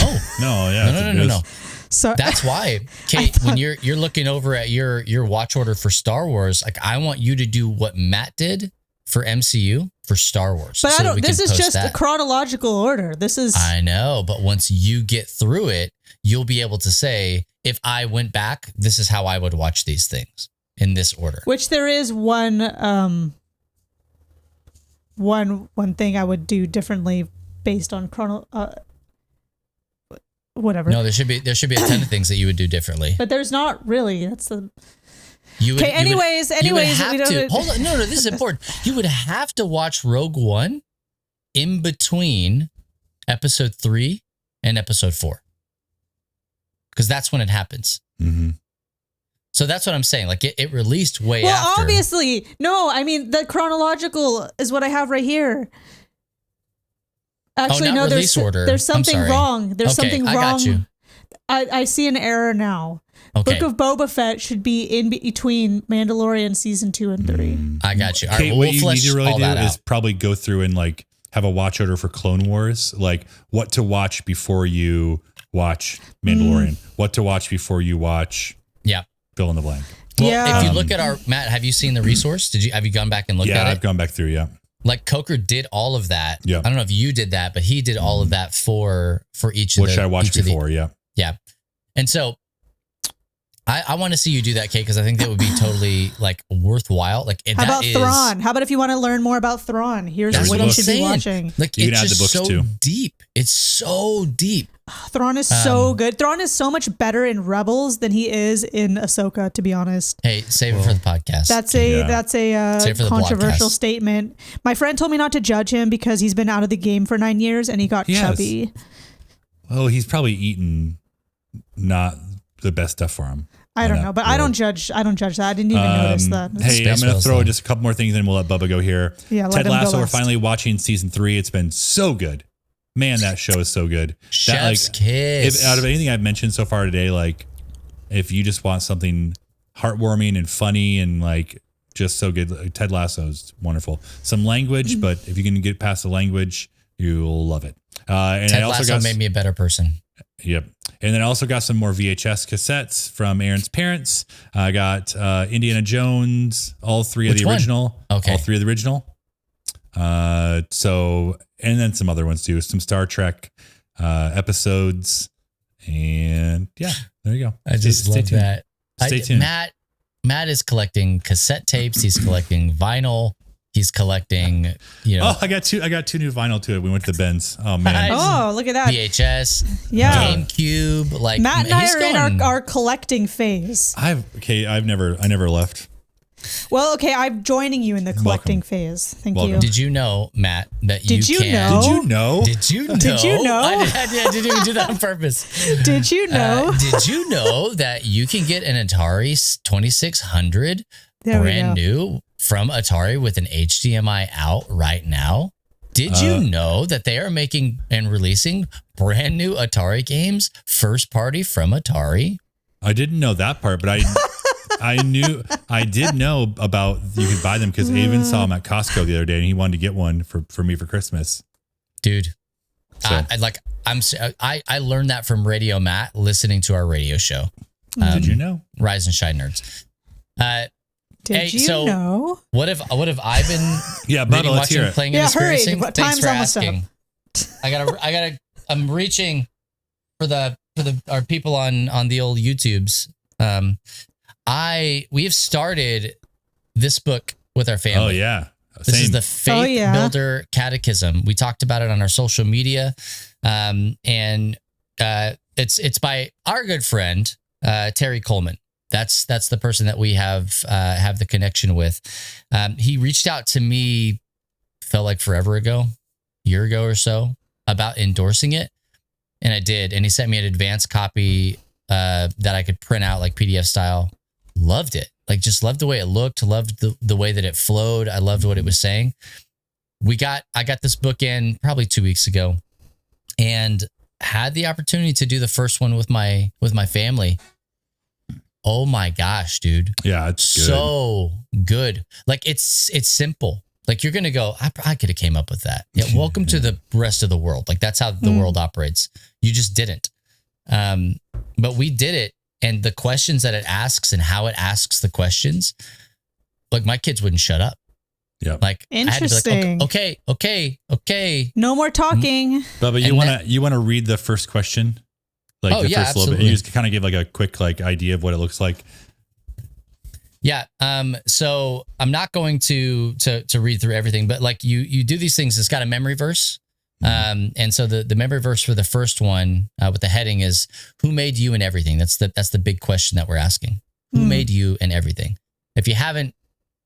So that's why, Kate, when you're looking over at your watch order for Star Wars, I want you to do what Matt did for MCU for Star Wars. But this is just a chronological order. I know, but once you get through it, you'll be able to say, if I went back, this is how I would watch these things in this order. Which there is one thing I would do differently based on whatever. No, there should be a ton of things that you would do differently. But there's not really. That's the Okay, anyways, hold on. No, this is important. You would have to watch Rogue One in between episode 3 and episode 4. Because that's when it happens. Mm-hmm. So that's what I'm saying. It released way after. Well, obviously. No, I mean, the chronological is what I have right here. Actually, no, there's something wrong. There's something wrong. I got you. I see an error now. Okay. Book of Boba Fett should be in between Mandalorian season 2 and 3. I got you. All right, Kate, well, what we'll you flesh need to really all do that is out. probably go through and like have a watch order for Clone Wars, like what to watch before you watch Mandalorian, what to watch before you watch Yeah. fill in the blank. Well, if you look at our Matt, have you seen the resource? Have you gone back and looked at it? Yeah, I've gone back through. Yeah. Like Coker did all of that. Yeah. I don't know if you did that, but he did all of that for each of Which I watched before. Yeah. Yeah. And so I want to see you do that, Kate, because I think that would be totally like worthwhile. Like, How about Thrawn? How about if you want to learn more about Thrawn? Here's That's what what you I'm should saying. be watching. Like, You can it's add the just books, so too. deep. It's so deep. Thrawn is so good. Thrawn is so much better in Rebels than he is in Ahsoka, to be honest. Hey, save it for the podcast. That's Save a it for the controversial blogcast. statement. My friend told me not to judge him because he's been out of the game for 9 years and he got He has. chubby. Oh, he's probably eaten not the best stuff for him. I don't know, but I don't judge that. I didn't even notice that. Hey, Space I'm going to Whales, throw though. just a couple more things and we'll let Bubba go here. Yeah, let Ted him go Lasso, we're last. finally watching season 3. It's been so good. Man, that show is so good. Chef's that, kiss. Out of anything I've mentioned so far today, like if you just want something heartwarming and funny and like just so good, like, Ted Lasso is wonderful. Some language, but if you can get past the language, you'll love it. And Ted I also Lasso made me a better person. Yep. And then I also got some more VHS cassettes from Aaron's parents. I got Indiana Jones, all three Which of the one? original. Okay. All three of the original. And then some other ones too. Some Star Trek episodes. And yeah, there you go. I just Stay love tuned. that. Stay tuned. Matt is collecting cassette tapes. He's collecting vinyl. He's collecting, Oh, I got two new vinyl to it. We went to the Benz. Oh man. Oh, look at that. VHS, Yeah. GameCube. Like Matt and I he's are going- in our collecting phase. I never left. Well, okay, I'm joining you in the collecting Welcome. phase. Thank Welcome. you. Did you know, Matt, that Did you can? know? Did you know? Did you know? Did you know? I didn't even do that on purpose. Did you know? Did you know that you can get an Atari 2600 There we brand go. new from Atari with an HDMI out right now? Did you know that they are making and releasing brand new Atari games first party from Atari? I didn't know that part, but I did know about you could buy them because Avon saw them at Costco the other day and he wanted to get one for me for Christmas. Dude, So. I learned that from Radio Matt listening to our radio show. Did you know? Rise and Shine Nerds. Did hey, you so know? What have I been Yeah, Bubba, reading, let's watching, hear it. playing, Yeah, and hurry. experiencing? What Thanks time's for almost up. asking. I'm reaching for our people on the old YouTubes. We have started this book with our family. Oh yeah. This is Same. the Faith Builder Catechism. We talked about it on our social media, and it's by our good friend Terry Coleman. That's the person that we have the connection with. He reached out to me, felt like forever ago, year ago or so, about endorsing it, and I did. And he sent me an advanced copy that I could print out like PDF style. Loved it. Like just loved the way it looked, loved the way that it flowed. I loved what it was saying. I got this book in probably 2 weeks ago and had the opportunity to do the first one with my family. Oh my gosh, dude. Yeah, it's good. So good. Like it's simple. Like you're going to go, I could have came up with that. Yeah. Welcome to the rest of the world. Like that's how the world operates. You just didn't. But we did it. And the questions that it asks and how it asks the questions, like my kids wouldn't shut up. Yeah. Like Interesting. I had to be like, okay. No more talking. Bubba, you want to read the first question? Like Oh, the yeah, first little bit. absolutely. You just kind of give like a quick like idea of what it looks like. Yeah. So I'm not going to read through everything, but like you do these things. It's got a memory verse. And so the memory verse for the first one with the heading is who made you and everything? That's the big question that we're asking. Who made you and everything? If you haven't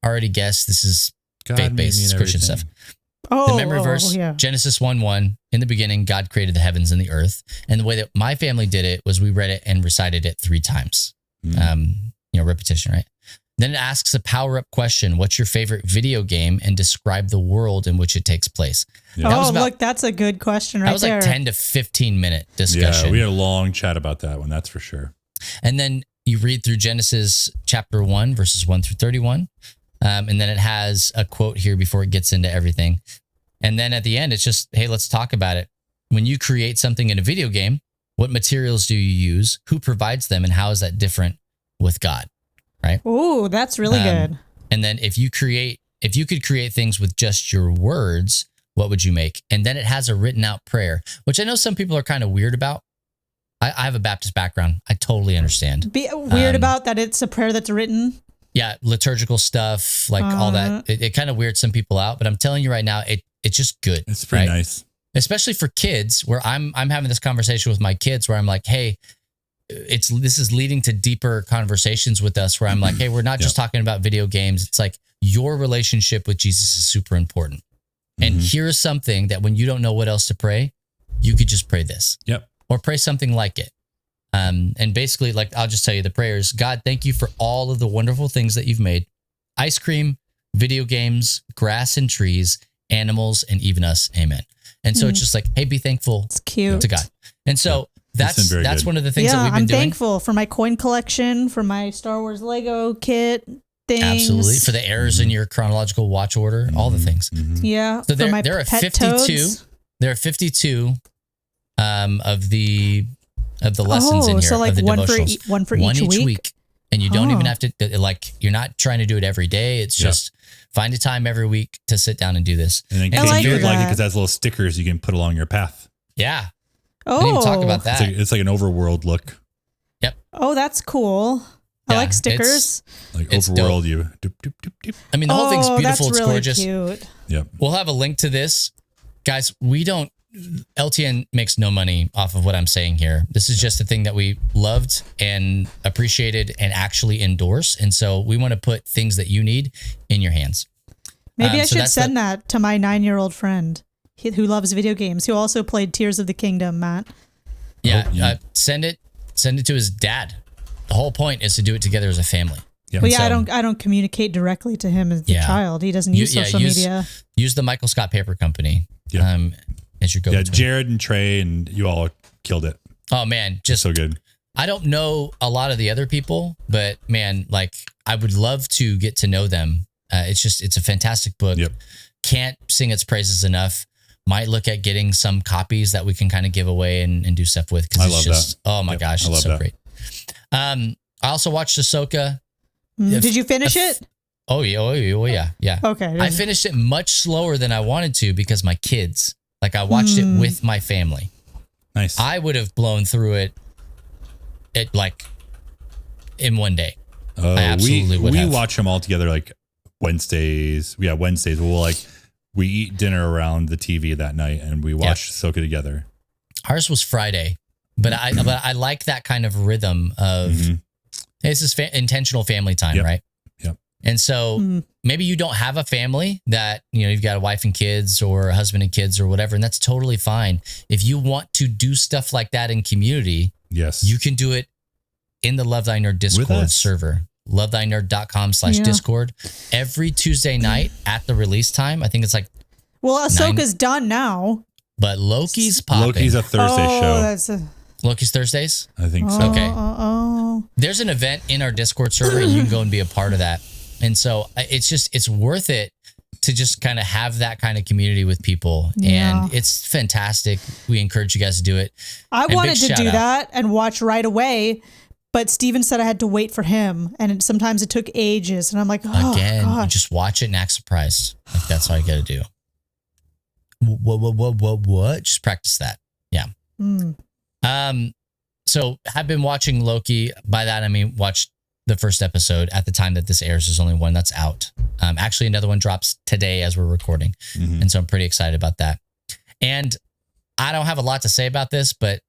already guessed, this is God made me faith-based and Christian everything. stuff. Oh, The memory verse, yeah. Genesis 1:1, in the beginning, God created the heavens and the earth. And the way that my family did it was we read it and recited it 3 times. Repetition, right? Then it asks a power-up question. What's your favorite video game? And describe the world in which it takes place. Yeah. That was Oh, about- look, that's a good question right That was there. like 10 to 15 minute discussion. Yeah, we had a long chat about that one. That's for sure. And then you read through Genesis chapter 1, verses 1 through 31. And then it has a quote here before it gets into everything. And then at the end, it's just, hey, let's talk about it. When you create something in a video game, what materials do you use? Who provides them? And how is that different with God? Right? Ooh, that's really good. And then if you could create things with just your words, what would you make? And then it has a written out prayer, which I know some people are kind of weird about. I have a Baptist background. I totally understand. Be weird about that it's a prayer that's written. Yeah, liturgical stuff, like all that. It kind of weirds some people out, but I'm telling you right now, it's just good. It's pretty nice. Especially for kids, where I'm having this conversation with my kids where I'm like, hey, this is leading to deeper conversations with us where I'm like, hey, we're not just talking about video games. It's like your relationship with Jesus is super important. And here's something that when you don't know what else to pray, you could just pray this. Yep. Or pray something like it. And basically, like, I'll just tell you the prayers. God, thank you for all of the wonderful things that you've made. Ice cream, video games, grass and trees, animals, and even us. Amen. And so it's just like, hey, be thankful to God. And so that's one of the things that we've been doing. I'm thankful for my coin collection, for my Star Wars Lego kit things. Absolutely. For the errors in your chronological watch order, all the things. Yeah. So there are 52. Toads. There are 52 of the lessons in here. So like of the one for each week. And you don't even have to, like, you're not trying to do it every day. It's just find a time every week to sit down and do this. And then you like it because it has little stickers you can put along your path. Yeah. I didn't even talk about that. It's like an overworld look. Yep. Oh, that's cool. I like stickers. Like overworld, you. Doop, doop, doop, doop. I mean, the whole thing's beautiful. That's it's really gorgeous. Cute. Yep. We'll have a link to this. Guys, LTN makes no money off of what I'm saying here. This is just a thing that we loved and appreciated and actually endorse. And so we want to put things that you need in your hands. Maybe I should send that to my 9-year-old friend who loves video games, who also played Tears of the Kingdom, Matt. Yeah, send it to his dad. The whole point is to do it together as a family. Yeah. Well, I don't communicate directly to him as the child. He doesn't use social media. Use the Michael Scott Paper Company. Yeah. As your go-to. Yeah, Jared and Trey and you all killed it. Oh man, just so good. I don't know a lot of the other people, but man, like I would love to get to know them. It's a fantastic book. Yep. Can't sing its praises enough. Might look at getting some copies that we can kind of give away and do stuff with. I love that. Oh my gosh, it's so great. I also watched Ahsoka. Did you finish it? Oh yeah. Okay. I finished it much slower than I wanted to because my kids. Like I watched it with my family. Nice. I would have blown through it like in one day. I absolutely would have. We watch them all together like Wednesdays. Yeah, Wednesdays. We eat dinner around the TV that night and we watch Ahsoka together. Ours was Friday, but I like that kind of rhythm of this is intentional family time, right? Yep. And so maybe you don't have a family that, you've got a wife and kids or a husband and kids or whatever, and that's totally fine. If you want to do stuff like that in community, you can do it in the Love Thy Nerd Discord server. lovethynerd.com/Discord. Every Tuesday night at the release time. I think it's like Ahsoka's done now. But Loki's popping. Loki's a Thursday show. Loki's Thursdays? I think so. Okay. There's an event in our Discord server and you can go and be a part of that. And so it's worth it to just kind of have that kind of community with people. And it's fantastic. We encourage you guys to do it. I wanted to do that and watch right away. But Steven said I had to wait for him, and sometimes it took ages. And I'm like, you just watch it and act surprised. Like that's all you got to do. What? Just practice that. Yeah. So I've been watching Loki. By that I mean watched the first episode. At the time that this airs, there's only one that's out. Actually, another one drops today as we're recording, and so I'm pretty excited about that. And I don't have a lot to say about this, but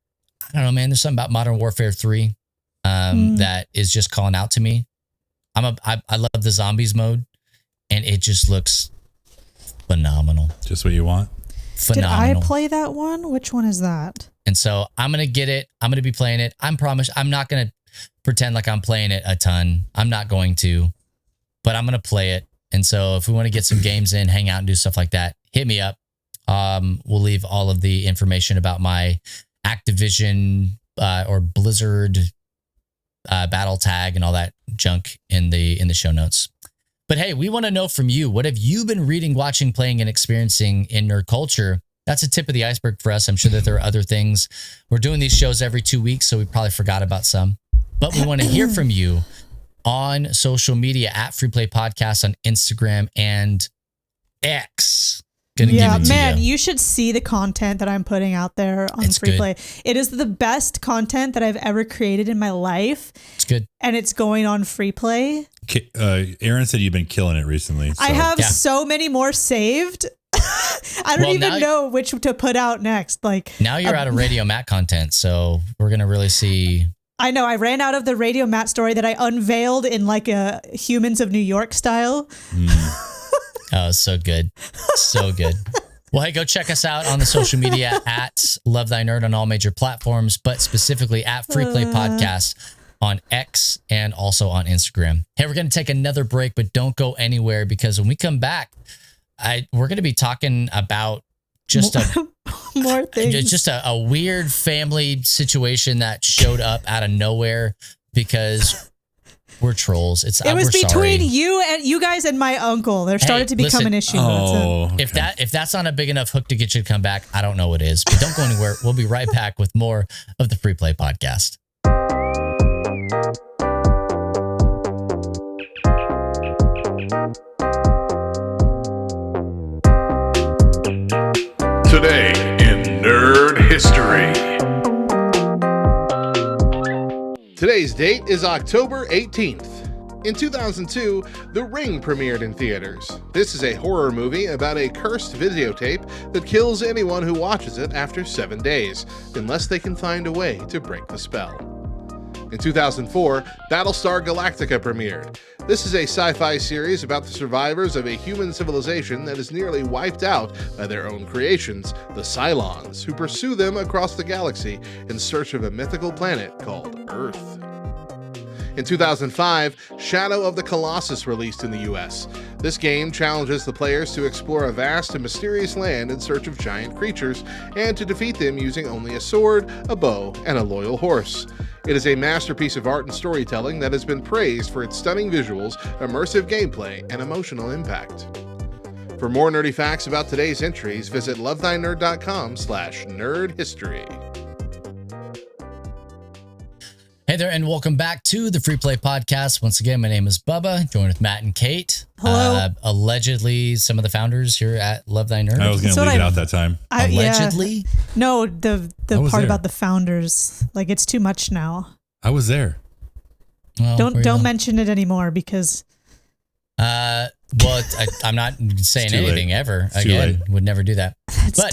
I don't know, man. There's something about Modern Warfare 3. That is just calling out to me. I love the zombies mode, and it just looks phenomenal. Just what you want. Phenomenal. Did I play that one? Which one is that? And so I'm gonna get it. I'm gonna be playing it. I'm not gonna pretend like I'm playing it a ton. I'm not going to, but I'm gonna play it. And so if we want to get some games in, hang out, and do stuff like that, hit me up. We'll leave all of the information about my Activision or Blizzard battle tag and all that junk in the show notes. But hey, we want to know from you, what have you been reading, watching, playing, and experiencing in nerd culture? That's a tip of the iceberg for us. I'm sure that there are other things. We're doing these shows every 2 weeks, so we probably forgot about some. But we want to hear from you on social media at Free Play Podcast on Instagram and X. You should see the content that I'm putting out there on Free Play. It is the best content that I've ever created in my life. It's good. And it's going on Free Play. Aaron said you've been killing it recently. So. I have so many more saved. I don't even know which to put out next. Like now you're out of Radio Matt content, so we're going to really see. I know. I ran out of the Radio Matt story that I unveiled in like a Humans of New York style. Oh, so good. So good. Well, hey, go check us out on the social media at Love Thy Nerd on all major platforms, but specifically at Free Play Podcast on X and also on Instagram. Hey, we're going to take another break, but don't go anywhere because when we come back, we're going to be talking about just more things. Just a weird family situation that showed up out of nowhere because we're trolls. It was between you guys and my uncle. There started to become an issue. If that's not a big enough hook to get you to come back, I don't know what is. But don't go anywhere. We'll be right back with more of the Free Play Podcast. Today in Nerd History. Today's date is October 18th. In 2002, The Ring premiered in theaters. This is a horror movie about a cursed videotape that kills anyone who watches it after 7 days, unless they can find a way to break the spell. In 2004, Battlestar Galactica premiered. This is a sci-fi series about the survivors of a human civilization that is nearly wiped out by their own creations, the Cylons, who pursue them across the galaxy in search of a mythical planet called Earth. In 2005, Shadow of the Colossus released in the US. This game challenges the players to explore a vast and mysterious land in search of giant creatures, and to defeat them using only a sword, a bow, and a loyal horse. It is a masterpiece of art and storytelling that has been praised for its stunning visuals, immersive gameplay, and emotional impact. For more nerdy facts about today's entries, visit lovethynerd.com/nerdhistory. Hey there, and welcome back to the Free Play Podcast. Once again, my name is Bubba, joined with Matt and Kate. Hello. Allegedly, some of the founders here at Love Thy Nerd. I was going to leave it out that time. Allegedly? Yeah. No, the part there. about the founders. Like, it's too much now. I was there. Well, don't mention it anymore because... I'm not saying anything ever again. Would never do that.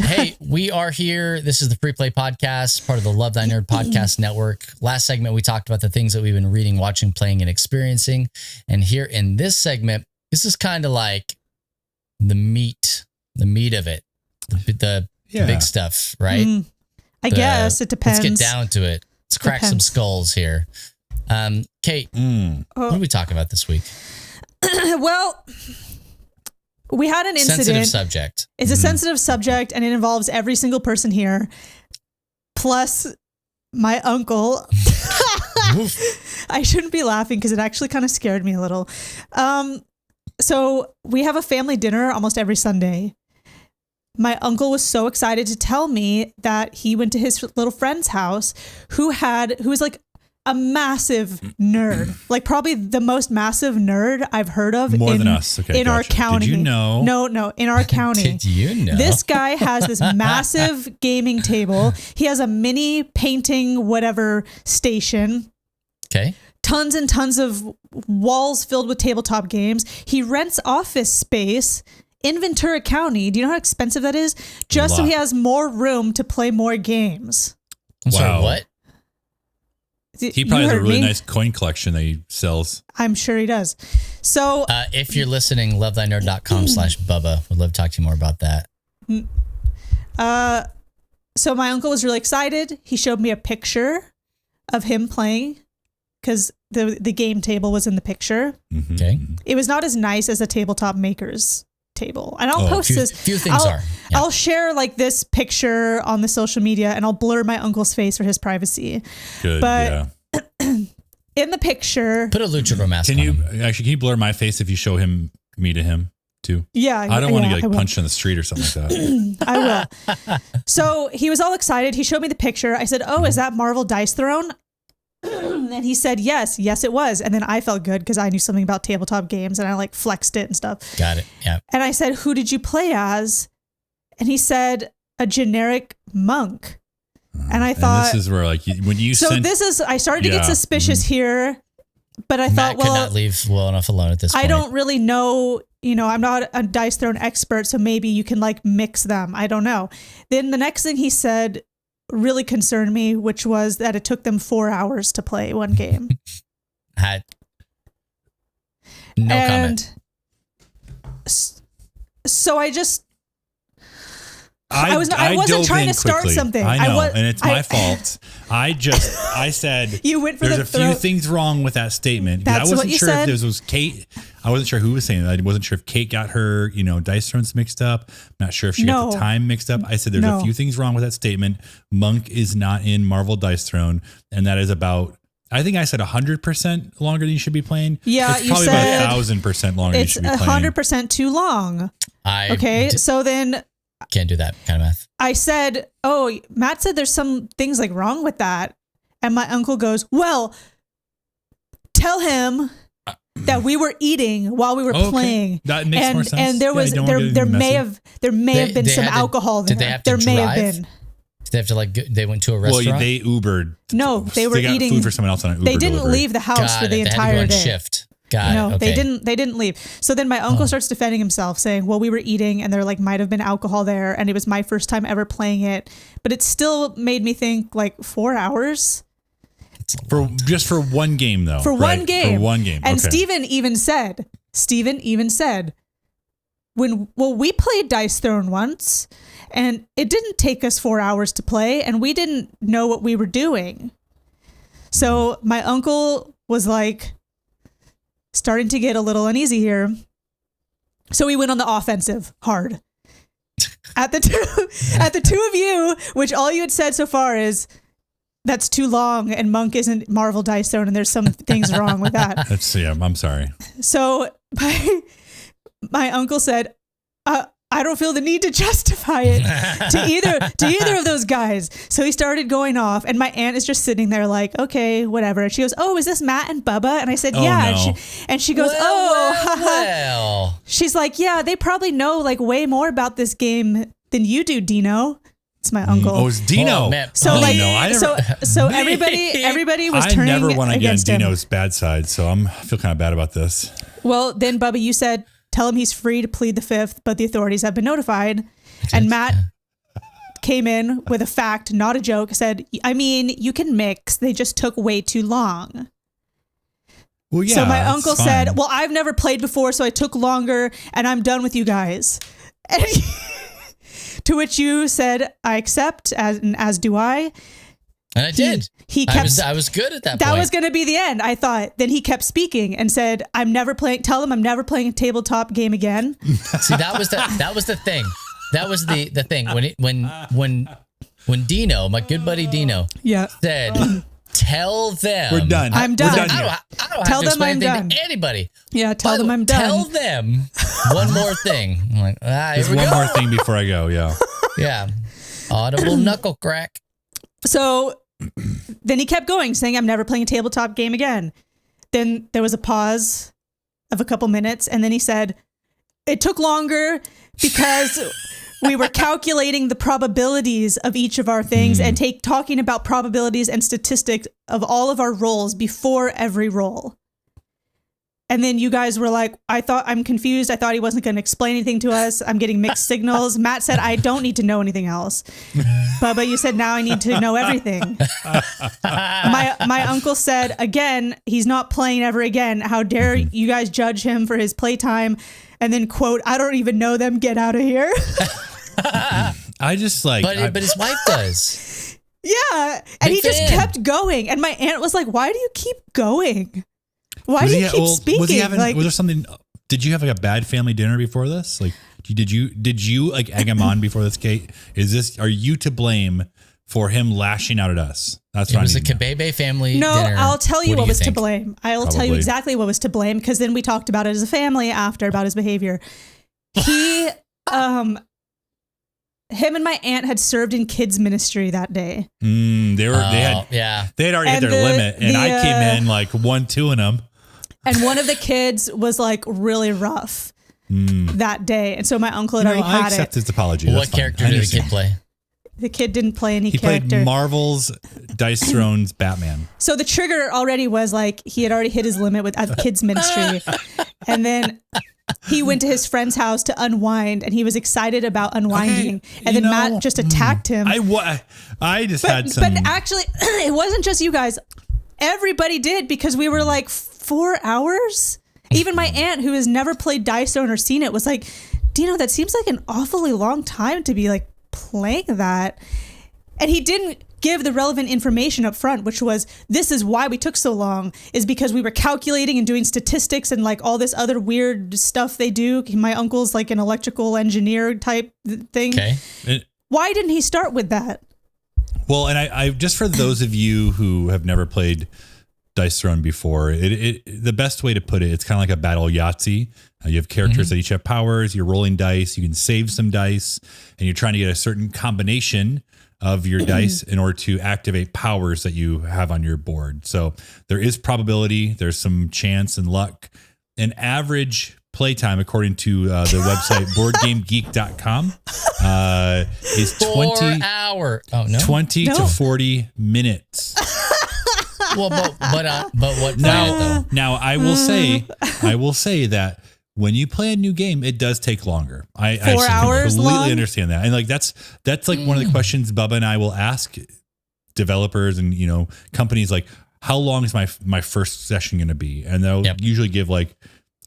Hey, we are here. This is the Free Play Podcast, part of the Love Thy Nerd Podcast Network. Last segment, we talked about the things that we've been reading, watching, playing, and experiencing. And here in this segment, this is kind of like the meat of it, the big stuff, right? I guess it depends. Let's get down to it. Let's crack some skulls here. Kate, what are we talking about this week? Well, we had an incident. Sensitive subject. It's a sensitive subject, and it involves every single person here, plus my uncle. I shouldn't be laughing because it actually kind of scared me a little. So we have a family dinner almost every Sunday. My uncle was so excited to tell me that he went to his little friend's house who was like a massive nerd, like probably the most massive nerd I've heard of More than us. Okay, in our county. Did you know? No, in our county. Did you know? This guy has this massive gaming table. He has a mini painting whatever station. Okay. Tons and tons of walls filled with tabletop games. He rents office space in Ventura County. Do you know how expensive that is? Just so he has more room to play more games. I'm sorry, what? He probably has a really nice coin collection that he sells. I'm sure he does. So if you're listening, lovethynerd.com/Bubba. Would love to talk to you more about that. So my uncle was really excited. He showed me a picture of him playing because the game table was in the picture. Mm-hmm. Okay. It was not as nice as a tabletop maker's table. And I'll post this. Few things are. Yeah. I'll share like this picture on the social media and I'll blur my uncle's face for his privacy. Good. But in the picture. Put a luchador mask on him. Can you blur my face if you show me to him too? Yeah. I don't want to get punched in the street or something like that. I will. So he was all excited. He showed me the picture. I said, "Oh, is that Marvel Dice Throne?" And he said, yes, it was. And then I felt good because I knew something about tabletop games and I like flexed it and stuff. Got it. Yeah. And I said, "Who did you play as?" And he said, "A generic monk." And I thought, and this is where like when you I started to get suspicious here, but I thought, could not leave well enough alone at this point. I don't really know, I'm not a Dice Throne expert, so maybe you can like mix them. I don't know. Then the next thing he said really concerned me, which was that it took them 4 hours to play one game. No comment. So I wasn't trying to start something. I know, and it's my fault. I said you went for there's a few things wrong with that statement. That's I wasn't what sure said. if this was Kate. I wasn't sure who was saying that. I wasn't sure if Kate got her, Dice Thrones mixed up. I'm not sure if she got the time mixed up. I said there's a few things wrong with that statement. Monk is not in Marvel Dice Throne, and that is about. I think I said 100% longer than you should be playing. Yeah, it's probably about 1,000% longer than you should be playing. It's 100% too long. So then. Can't do that kind of math. I said, "Oh, Matt said there's some things like wrong with that." And my uncle goes, "Well, tell him that we were eating while we were playing." That makes more sense. And there was there may have been some alcohol there. Did they have to may drive? have been. Did they have to they went to a restaurant? Well, they Ubered. No, they were got eating food for someone else on an Uber They didn't delivery. leave the house for the entire they had to go on day. shift. Got it. They didn't leave. So then my uncle starts defending himself, saying, "Well, we were eating and there might have been alcohol there, and it was my first time ever playing it." But it still made me think 4 hours. For one game though. For one game. And okay. Steven even said, we played Dice Throne once and it didn't take us 4 hours to play and we didn't know what we were doing. So my uncle was starting to get a little uneasy here. So we went on the offensive hard. At the two of you, which all you had said so far is that's too long and Monk isn't Marvel Dice Throne and there's some things wrong with that. I'm sorry. So my uncle said, I don't feel the need to justify it to either of those guys. So he started going off and my aunt is just sitting there okay, whatever. And she goes, "Oh, is this Matt and Bubba?" And I said, "Yeah." No. And she goes, well. She's like, "Yeah, they probably know way more about this game than you do, Dino." It's my uncle. Oh, it's Dino. So everybody was turning against him. I never want to get on Dino's bad side, so I feel kind of bad about this. Well, then Bubba, you said, "Tell him he's free to plead the fifth, but the authorities have been notified." And Matt came in with a fact, not a joke, said, "I mean, you can mix. They just took way too long." Well, yeah. So my uncle said, "Well, I've never played before, so I took longer and I'm done with you guys." And to which you said, "I accept, as do I." And I did. He kept. I was good at that. That was going to be the end, I thought. Then he kept speaking and said, "Tell them I'm never playing a tabletop game again." See, that was the thing. That was the thing when Dino, my good buddy Dino, said, "Tell them we're done. I'm done. We're done I don't tell have to them I'm explain done to anybody." Yeah, tell them I'm done. Tell them one more thing. I'm like, there's one more thing before I go. Yeah. Yeah. Audible knuckle crack. So then he kept going, saying, "I'm never playing a tabletop game again." Then there was a pause of a couple minutes, and then he said, "It took longer because we were calculating the probabilities of each of our things and talking about probabilities and statistics of all of our rolls before every roll." And then you guys were like, "I'm confused. I thought he wasn't going to explain anything to us. I'm getting mixed signals." Matt said, "I don't need to know anything else." Bubba, you said, "Now I need to know everything." My uncle said, "Again, he's not playing ever again. How dare you guys judge him for his playtime?" And then, quote, "I don't even know them. Get out of here." I just but his wife does. Yeah. And he just kept going. And my aunt was like, "Why do you keep going? Why do you keep speaking?" Was there something? Did you have a bad family dinner before this? Did you egg him on before this, Kate? Are you to blame for him lashing out at us? That's what it was a Kabebe family dinner. I'll tell you what was think? to blame. I'll tell you exactly what was to blame, because then we talked about it as a family after about his behavior. He, him and my aunt had served in kids ministry that day. They had already hit their limit, and I came in like 1-2 in them. And one of the kids was like really rough that day, and so my uncle had already had it. I accept his apology. What character did the kid play? The kid didn't play any character. He played Marvel's Dice Throne's Batman. So the trigger already was like he had already hit his limit with kids ministry, and then he went to his friend's house to unwind, and he was excited about unwinding, and then Matt just attacked him. I just had some. But actually, it wasn't just you guys. Everybody did, because we were like 4 hours. Even my aunt, who has never played Dice Throne or seen it, was like, Dino, that seems like an awfully long time to be like playing that. And he didn't give the relevant information up front, which was, this is why we took so long, is because we were calculating and doing statistics and like all this other weird stuff they do. My uncle's like an electrical engineer type thing. Okay. Why didn't he start with that? Well, and I just, for those of you who have never played Dice Throne before, the best way to put it, it's kind of like a battle Yahtzee. You have characters that each have powers. You're rolling dice. You can save some dice, and you're trying to get a certain combination of your dice in order to activate powers that you have on your board. So there is probability. There's some chance and luck. An average playtime, according to the website boardgamegeek.com, is 20 to 40 minutes. Well, but what though? Now I will say that when you play a new game, it does take longer. I 4 hours completely long? understand that, and like that's like one of the questions Bubba and I will ask developers and companies, like, how long is my first session going to be? And they'll usually give like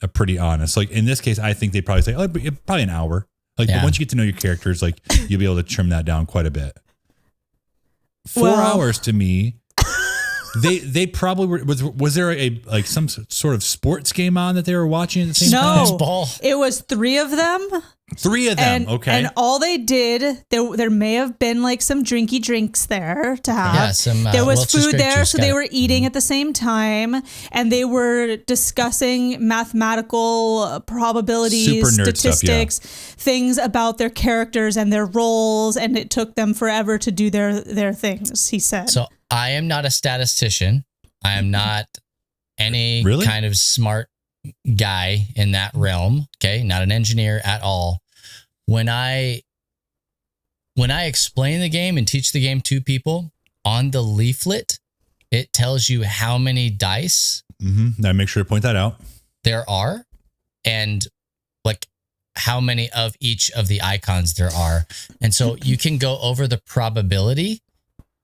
a pretty honest. Like in this case, I think they probably say, oh, probably an hour. Like, but once you get to know your characters, like you'll be able to trim that down quite a bit. 4 hours to me. They probably were. Was there some sort of sports game on that they were watching at the same time? No, it was 3 of them. 3 of them. Okay. And all they did, there may have been like some drinky drinks there to have. Yeah, some. There was food there, so they were eating at the same time, and they were discussing mathematical probabilities, statistics, things about their characters and their roles, and it took them forever to do their things. He said. So I am not a statistician. I am not any kind of smart guy in that realm. Okay. Not an engineer at all. When I explain the game and teach the game to people, on the leaflet, it tells you how many dice. I make sure to point that out. There are, and like how many of each of the icons there are. And so you can go over the probability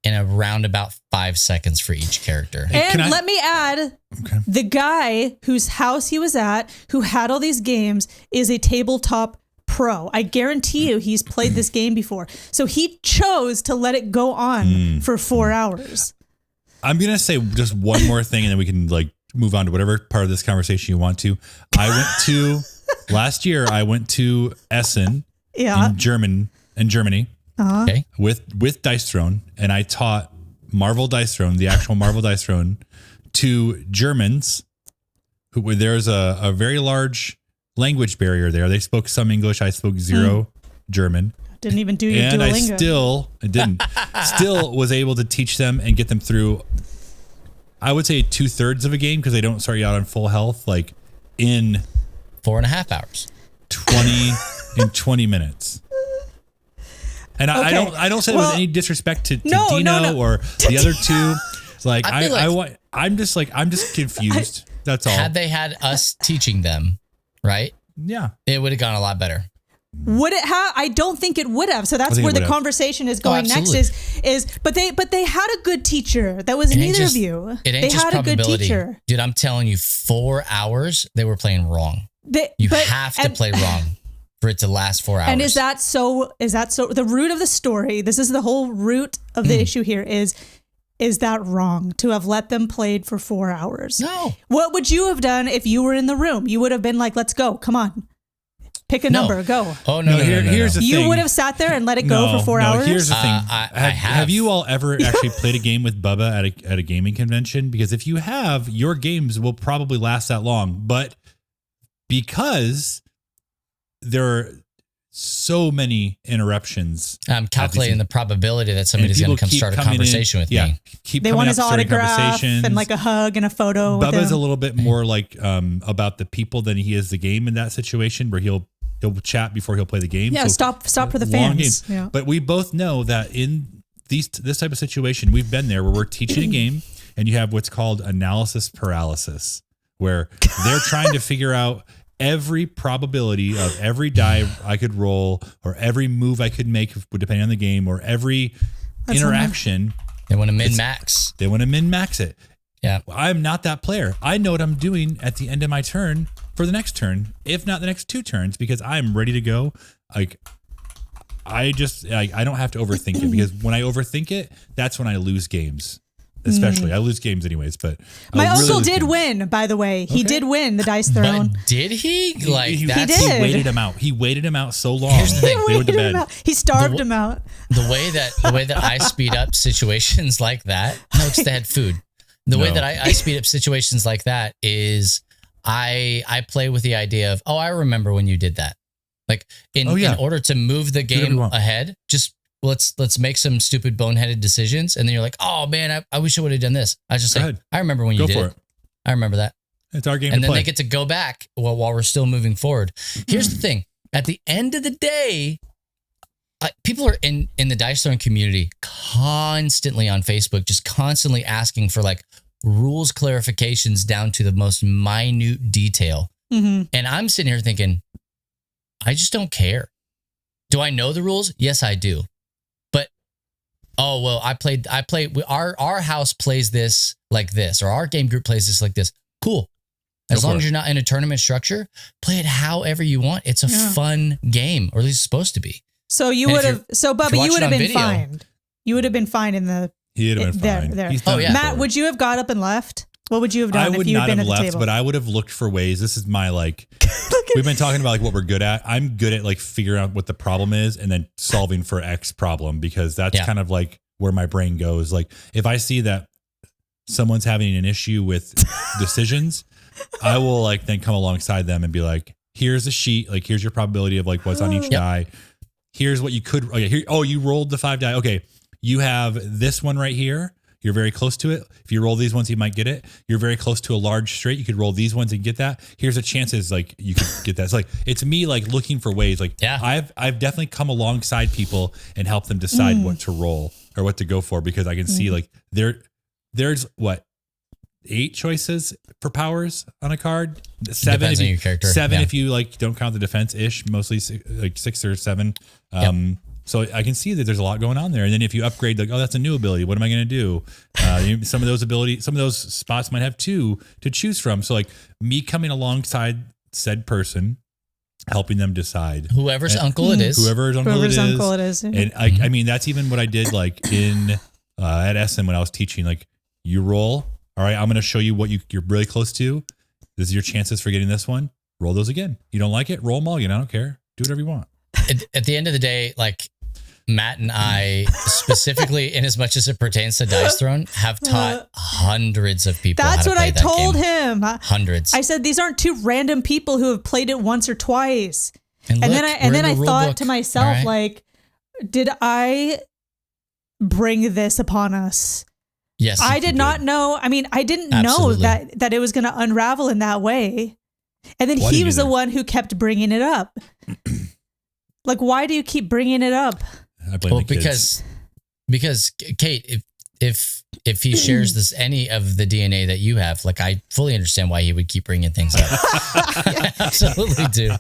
in around about 5 seconds for each character. And let me add, the guy whose house he was at, who had all these games, is a tabletop pro. I guarantee you he's played this game before. So he chose to let it go on for 4 hours. I'm going to say just one more thing, and then we can like move on to whatever part of this conversation you want to. Last year, I went to Essen in Germany. Okay. With Dice Throne, and I taught Marvel Dice Throne, the actual Marvel Dice Throne, to Germans. There's a very large language barrier there. They spoke some English. I spoke zero German. Didn't even do your Duolingo. I still was able to teach them and get them through, I would say 2/3 of a game, because they don't start you out on full health, like in 4.5 hours, 20 minutes. And I don't say there was any disrespect to Dino or the other two. It's like I'm just confused. That's all. Had they had us teaching them, right? Yeah, it would have gone a lot better. Would it have? I don't think it would have. So that's where the conversation is going next. But they had a good teacher. That was neither of you. They had a good teacher. Dude, I'm telling you, 4 hours they were playing wrong. You have to play wrong for it to last 4 hours. And is that so? The root of the story, this is the whole root of the issue here, is that wrong to have let them played for 4 hours? No. What would you have done if you were in the room? You would have been like, let's go. Come on. Pick a number. Go. Oh, no. Here's the thing. You would have sat there and let it go for 4 hours? Here's the thing. Have you all ever actually played a game with Bubba at a gaming convention? Because if you have, your games will probably last that long. But because there are so many interruptions. I'm calculating the probability that somebody's going to come start a conversation with me. They want his autograph and like a hug and a photo. Bubba's a little bit more like about the people than he is the game in that situation, where he'll chat before he'll play the game. Yeah, so stop for the fans. Yeah. But we both know that in this type of situation, we've been there where we're teaching a game and you have what's called analysis paralysis, where they're trying to figure out every probability of every die I could roll or every move I could make depending on the game or every interaction. They want to min-max. They want to min-max it. Yeah. I'm not that player. I know what I'm doing at the end of my turn for the next turn, if not the next 2 turns, because I'm ready to go. Like, I don't have to overthink it, because when I overthink it, that's when I lose games. Especially, I lose games anyways. But my uncle did win, by the way. He did win the dice throne. But did he? He waited him out. He waited him out so long. Here's the thing. He went to bed. He starved him out. The way that I speed up situations like that. No, it's they had food. The way that I speed up situations like that is I play with the idea of, I remember when you did that. Like in order to move the game ahead, just let's make some stupid boneheaded decisions. And then you're like, oh man, I wish I would have done this. I was just like, I remember when you did it. I remember that. It's our game and to then play. They get to go back while we're still moving forward. Here's the thing. At the end of the day, people are in the dice throwing community constantly on Facebook, just constantly asking for like rules clarifications down to the most minute detail. And I'm sitting here thinking, I just don't care. Do I know the rules? Yes, I do. But, our house plays this like this, or our game group plays this like this. Cool. As long as you're not in a tournament structure, play it however you want. It's a fun game, or at least it's supposed to be. So Bubba, you would have been fined. You would have been fined in the. He'd have been fine. Matt, would you have got up and left? What would you have done if you had been at the table? I would not have left, but I would have looked for ways. This is my we've been talking about what we're good at. I'm good at figuring out what the problem is and then solving for X problem, because that's kind of like where my brain goes. Like if I see that someone's having an issue with decisions, I will then come alongside them and be like, here's a sheet. Like, here's your probability of what's on each die. Here's what you could, you rolled the 5 die. Okay. You have this one right here. You're very close to it. If you roll these ones, you might get it. You're very close to a large straight. You could roll these ones and get that. Here's the chances you could get that. It's me looking for ways. I've definitely come alongside people and helped them decide what to roll or what to go for, because I can see there's 8 choices for powers on a card. 7 depends on your character. 7 if you don't count the defense ish, mostly 6 or 7. So I can see that there's a lot going on there. And then if you upgrade, that's a new ability. What am I going to do? Some of those spots might have 2 to choose from. So me coming alongside said person, helping them decide. Whoever's uncle it is. Whoever's uncle it is. And I mean, that's even what I did in at SM when I was teaching. You roll. All right, I'm going to show you what you're really close to. This is your chances for getting this one. Roll those again. You don't like it? Roll them all again. I don't care. Do whatever you want. At the end of the day, Matt and I, specifically in as much as it pertains to Dice Throne, have taught hundreds of people how to play that game. That's what I told him. Hundreds. I said, these aren't 2 random people who have played it once or twice. And then I thought to myself, did I bring this upon us? Yes. I did not know. I mean, I didn't know that it was going to unravel in that way. And then he was the one who kept bringing it up. Why do you keep bringing it up? I blame the kids. Because Kate, if he shares this any of the DNA that you have, I fully understand why he would keep bringing things up. I absolutely do.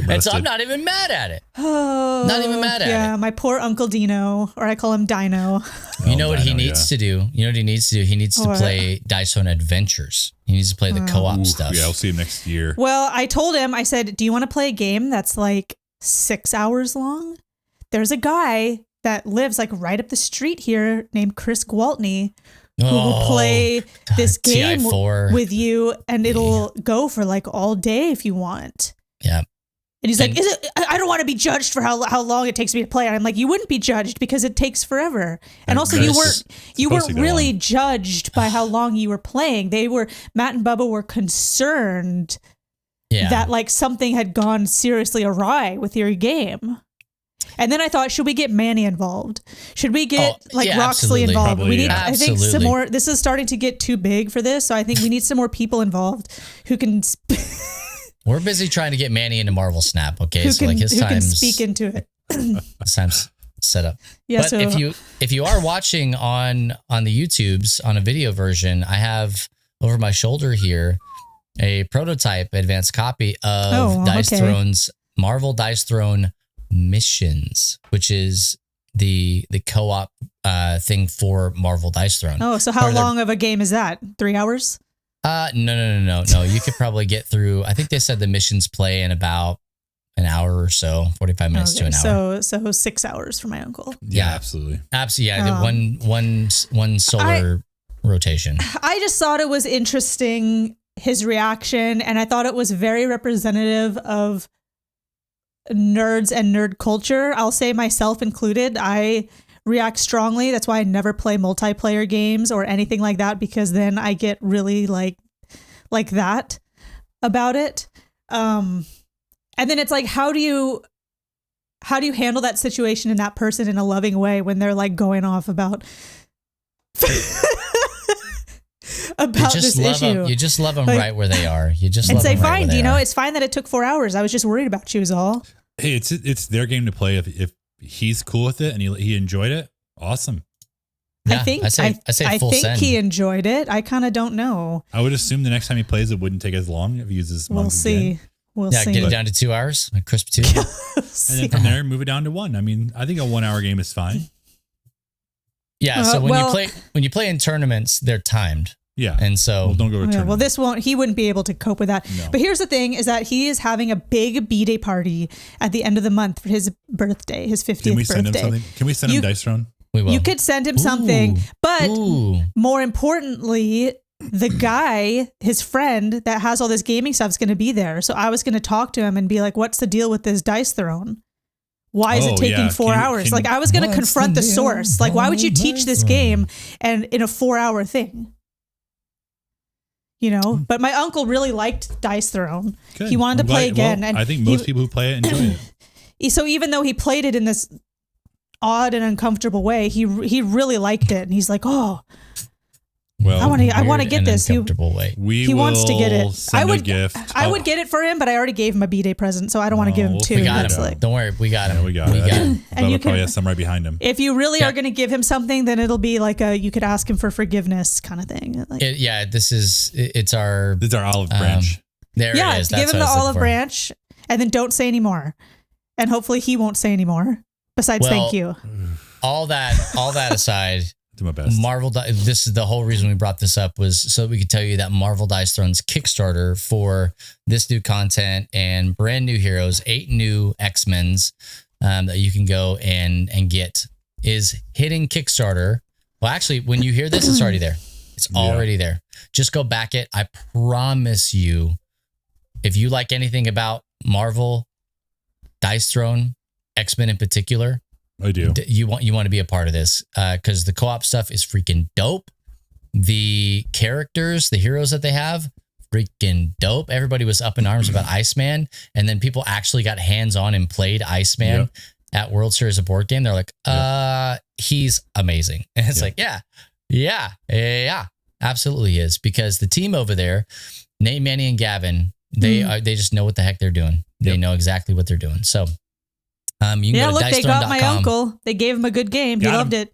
And so I'm not even mad at it. Oh, not even mad at it. Yeah, my poor Uncle Dino, or I call him Dino. You know what he needs to do? You know what he needs to do? He needs to play Dice Throne Adventures. He needs to play the co-op stuff. Yeah, I'll see him next year. Well, I told him, I said, do you want to play a game that's 6 hours long? There's a guy that lives right up the street here named Chris Gwaltney who will play this game with you, and it'll go for all day if you want. Yeah. And he's like, I don't want to be judged for how long it takes me to play. And I'm like, you wouldn't be judged because it takes forever. And also you weren't really judged by how long you were playing. Matt and Bubba were concerned that like something had gone seriously awry with your game. And then I thought, should we get Manny involved? Should we get Roxley involved? Probably, we need, I think, some more. This is starting to get too big for this, so I think we need some more people involved who can. We're busy trying to get Manny into Marvel Snap. Okay, who can speak into it. His time's set up. Yeah. But if you are watching on the YouTubes on a video version, I have over my shoulder here a prototype advanced copy of Dice Throne's Marvel Dice Throne Missions, which is the co-op thing for Marvel Dice Throne. Oh, so how long of a game is that? 3 hours? No. You could probably get through. I think they said the missions play in about an hour or so, 45 minutes to an hour. So 6 hours for my uncle. Yeah, absolutely. Yeah, one solar rotation. I just thought it was interesting, his reaction, and I thought it was very representative of nerds and nerd culture. I'll say myself included. I react strongly. That's why I never play multiplayer games or anything like that, because then I get really like that about it. And then it's like, how do you handle that situation and that person in a loving way when they're like going off about this issue? You just love them right where they are. You just and love say, them right fine, where they are. it's fine that it took 4 hours. I was just worried about you is all. Hey, it's their game to play. If he's cool with it and he enjoyed it, awesome. Yeah, I think he enjoyed it. I kind of don't know. I would assume the next time he plays, it wouldn't take as long if he uses. We'll see. We'll see. Get it down to 2 hours, like crisp 2. And then from there, move it down to 1. I mean, I think a 1 hour game is fine. Yeah. So when you play in tournaments, they're timed. Yeah. And so don't go to tournament. Well, he wouldn't be able to cope with that. No. But here's the thing is that he is having a big B-Day party at the end of the month for his birthday, his 50th birthday. Can we send him something? Can we send him Dice Throne? We will. You could send him something, but more importantly, the guy, his friend that has all this gaming stuff is going to be there. So I was going to talk to him and be like, what's the deal with this Dice Throne? Why is it taking 4 hours? Like I was going to confront the source. Like, why would you teach this game and in a 4 hour thing? You know, but my uncle really liked Dice Throne. Good. He wanted to play again. Well, and I think most people who play it enjoy it. So even though he played it in this odd and uncomfortable way, he really liked it. And he's like, oh, well, I want to get this. He wants to get it. I would get it for him, but I already gave him a B-Day present, so I don't want to give him 2. We got him. Like, don't worry, we got him. We got him. And you probably has some right behind him. If you really are going to give him something, then it'll be like you could ask him for forgiveness kind of thing. Like, it's our olive branch. There it is. Give him the olive branch, and then don't say anymore. And hopefully he won't say anymore. Besides, thank you. All that aside. Do my best. This is the whole reason we brought this up, was so that we could tell you that Marvel Dice Throne's Kickstarter for this new content and brand new heroes, 8 new X-Men's that you can go and get, is hitting Kickstarter. Well, actually, when you hear this, it's already there. It's already there. Just go back it. I promise you, if you like anything about Marvel, Dice Throne, X-Men in particular, I do. You want to be a part of this because the co-op stuff is freaking dope. The characters, the heroes that they have, freaking dope. Everybody was up in arms about Iceman, and then people actually got hands-on and played Iceman at World Series of Board Game. They're like, he's amazing. And it's like, yeah, absolutely is, because the team over there, Nate, Manny, and Gavin, they just know what the heck they're doing. They know exactly what they're doing. So. You can go to they got my uncle. They gave him a good game. He loved it.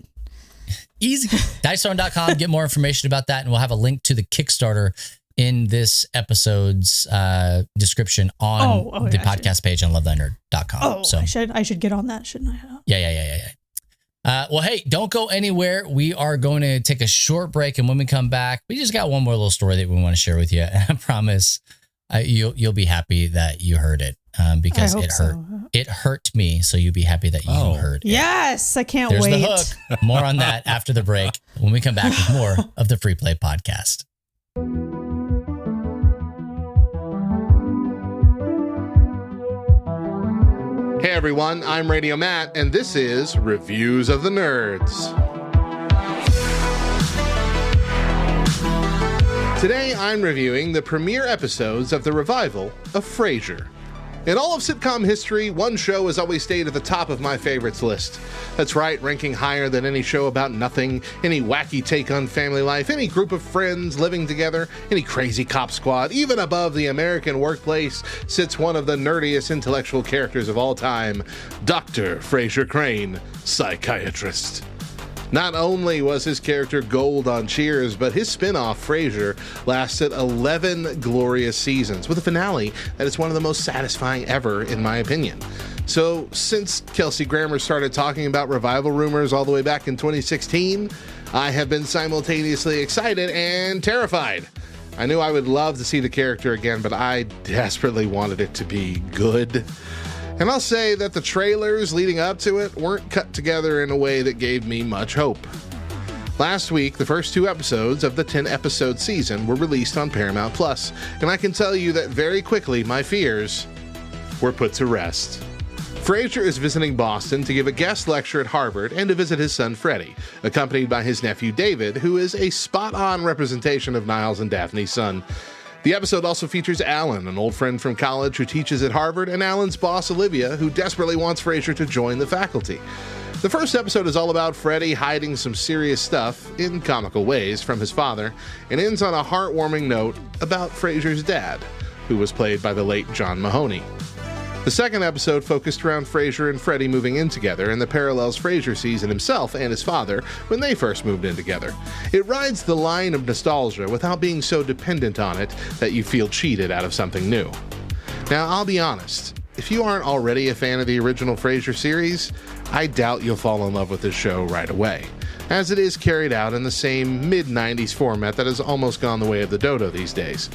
Easy. Dicethrone.com. Get more information about that, and we'll have a link to the Kickstarter in this episode's description on the podcast page on lovethynerd.com. Oh, so I should get on that, shouldn't I? Yeah. Well, hey, don't go anywhere. We are going to take a short break, and when we come back, we just got one more little story that we want to share with you. And I promise you'll be happy that you heard it. Because it hurt. So. It hurt me, so you'll be happy that you heard it. Yes, I can't wait. There's the hook. More on that after the break when we come back with more of the Free Play Podcast. Hey everyone, I'm Radio Matt, and this is Reviews of the Nerds. Today I'm reviewing the premiere episodes of the revival of Frasier. In all of sitcom history, one show has always stayed at the top of my favorites list. That's right, ranking higher than any show about nothing, any wacky take on family life, any group of friends living together, any crazy cop squad. Even above the American workplace sits one of the nerdiest intellectual characters of all time, Dr. Frasier Crane, psychiatrist. Not only was his character gold on Cheers, but his spin-off, Frasier, lasted 11 glorious seasons, with a finale that is one of the most satisfying ever, in my opinion. So, since Kelsey Grammer started talking about revival rumors all the way back in 2016, I have been simultaneously excited and terrified. I knew I would love to see the character again, but I desperately wanted it to be good. And I'll say that the trailers leading up to it weren't cut together in a way that gave me much hope. Last week, the first 2 episodes of the 10-episode season were released on Paramount+, and I can tell you that very quickly my fears were put to rest. Frasier is visiting Boston to give a guest lecture at Harvard and to visit his son Freddie, accompanied by his nephew David, who is a spot-on representation of Niles and Daphne's son. The episode also features Alan, an old friend from college who teaches at Harvard, and Alan's boss, Olivia, who desperately wants Frasier to join the faculty. The first episode is all about Freddie hiding some serious stuff, in comical ways, from his father, and ends on a heartwarming note about Frasier's dad, who was played by the late John Mahoney. The second episode focused around Frasier and Freddie moving in together and the parallels Frasier sees in himself and his father when they first moved in together. It rides the line of nostalgia without being so dependent on it that you feel cheated out of something new. Now, I'll be honest, if you aren't already a fan of the original Frasier series, I doubt you'll fall in love with this show right away, as it is carried out in the same mid-90s format that has almost gone the way of the dodo these days.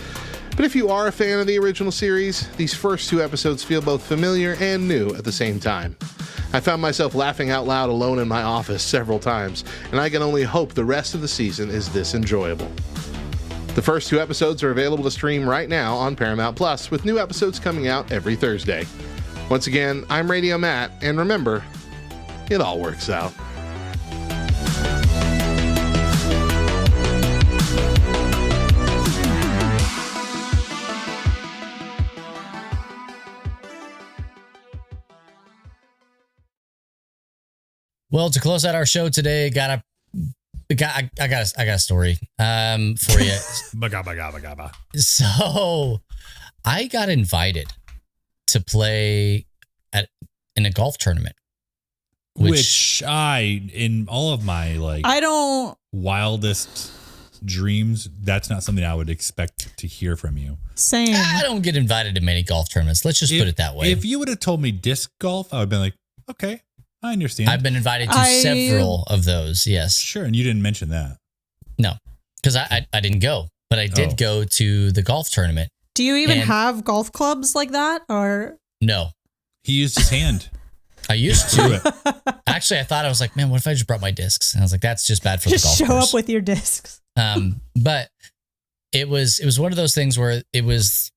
But if you are a fan of the original series, these first 2 episodes feel both familiar and new at the same time. I found myself laughing out loud alone in my office several times, and I can only hope the rest of the season is this enjoyable. The first 2 episodes are available to stream right now on Paramount+, with new episodes coming out every Thursday. Once again, I'm Radio Matt, and remember, it all works out. Well, to close out our show today, I got a story for you. So, I got invited to play in a golf tournament, which in all of my wildest dreams, that's not something I would expect to hear from you. Same. I don't get invited to many golf tournaments. Let's just put it that way. If you would have told me disc golf, I would have been like, okay. I understand. I've been invited to several of those, yes. Sure, and you didn't mention that. No, because I didn't go, but I did go to the golf tournament. Do you even have golf clubs like that, or? No. He used his hand. I used to. Actually, I was like, man, what if I just brought my discs? And I was like, that's just bad for the golf course. Just show up with your discs. But it was one of those things where it was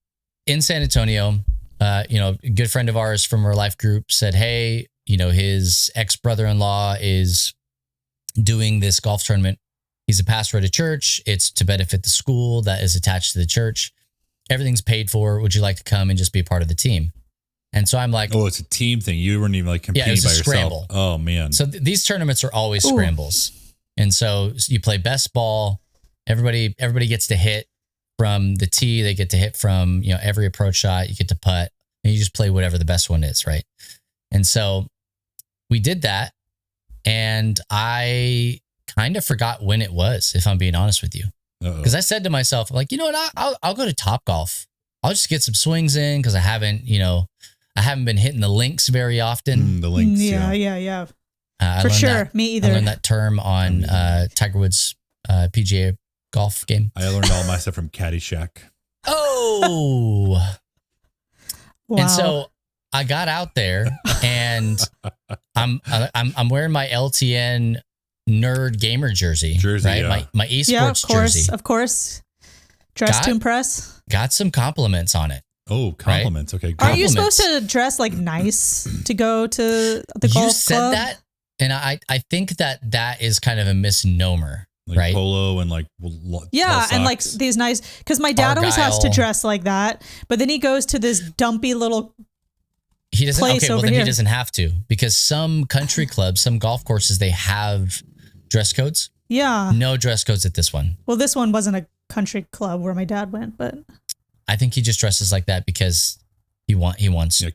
in San Antonio. A good friend of ours from our life group said, hey, his ex-brother-in-law is doing this golf tournament. He's a pastor at a church. It's to benefit the school that is attached to the church. Everything's paid for. Would you like to come and just be a part of the team? And so I'm like, oh, it's a team thing. You weren't even like competing by yourself. Scramble. Oh man. So these tournaments are always scrambles. And so you play best ball. Everybody gets to hit from the tee. They get to hit from, every approach shot. You get to putt and you just play whatever the best one is. Right. And so we did that, and I kind of forgot when it was, if I'm being honest with you. Because I said to myself, like, you know what, I'll go to Top Golf. I'll just get some swings in because I haven't been hitting the links very often. The links, yeah. For sure, me either. I learned that term on Tiger Woods' PGA golf game. I learned all my stuff from Caddyshack. Oh, wow. And so I got out there, and I'm wearing my LTN nerd gamer jersey, right? Yeah. My esports jersey. Of course. Dressed to impress. Got some compliments on it. Oh, compliments. Right? Okay. Aren't you supposed to dress like nice to go to the golf club? You said that, and I think that is kind of a misnomer. Like right? Polo and like and like these nice, because my dad always has to dress like that, but then he goes to this dumpy little he doesn't place okay well over then here. He doesn't have to, because some country clubs, some golf courses, they have dress codes. Yeah. No dress codes at this one. Well, this one wasn't a country club where my dad went, but I think he just dresses like that because he wants to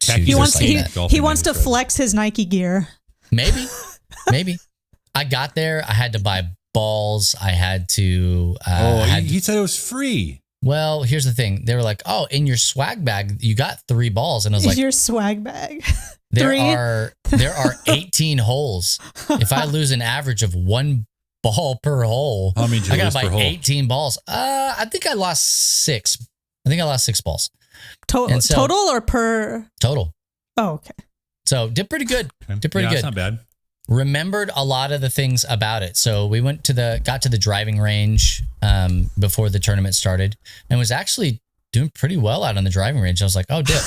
he wants to flex his Nike gear. Maybe I got there, I had to buy balls, I had to he said it was free. Well, here's the thing. They were like, "Oh, in your swag bag, you got 3 balls." And I was like, "Your swag bag?" There are 18 holes. If I lose an average of 1 ball per hole, I got to buy 18 balls. I think I lost 6. I think I lost 6 balls. Total or per? Total. Oh, okay. So did pretty good. Did pretty good. That's not bad. Remembered a lot of the things about it. So we got to the driving range before the tournament started, and was actually doing pretty well out on the driving range. I was like, "Oh, dip.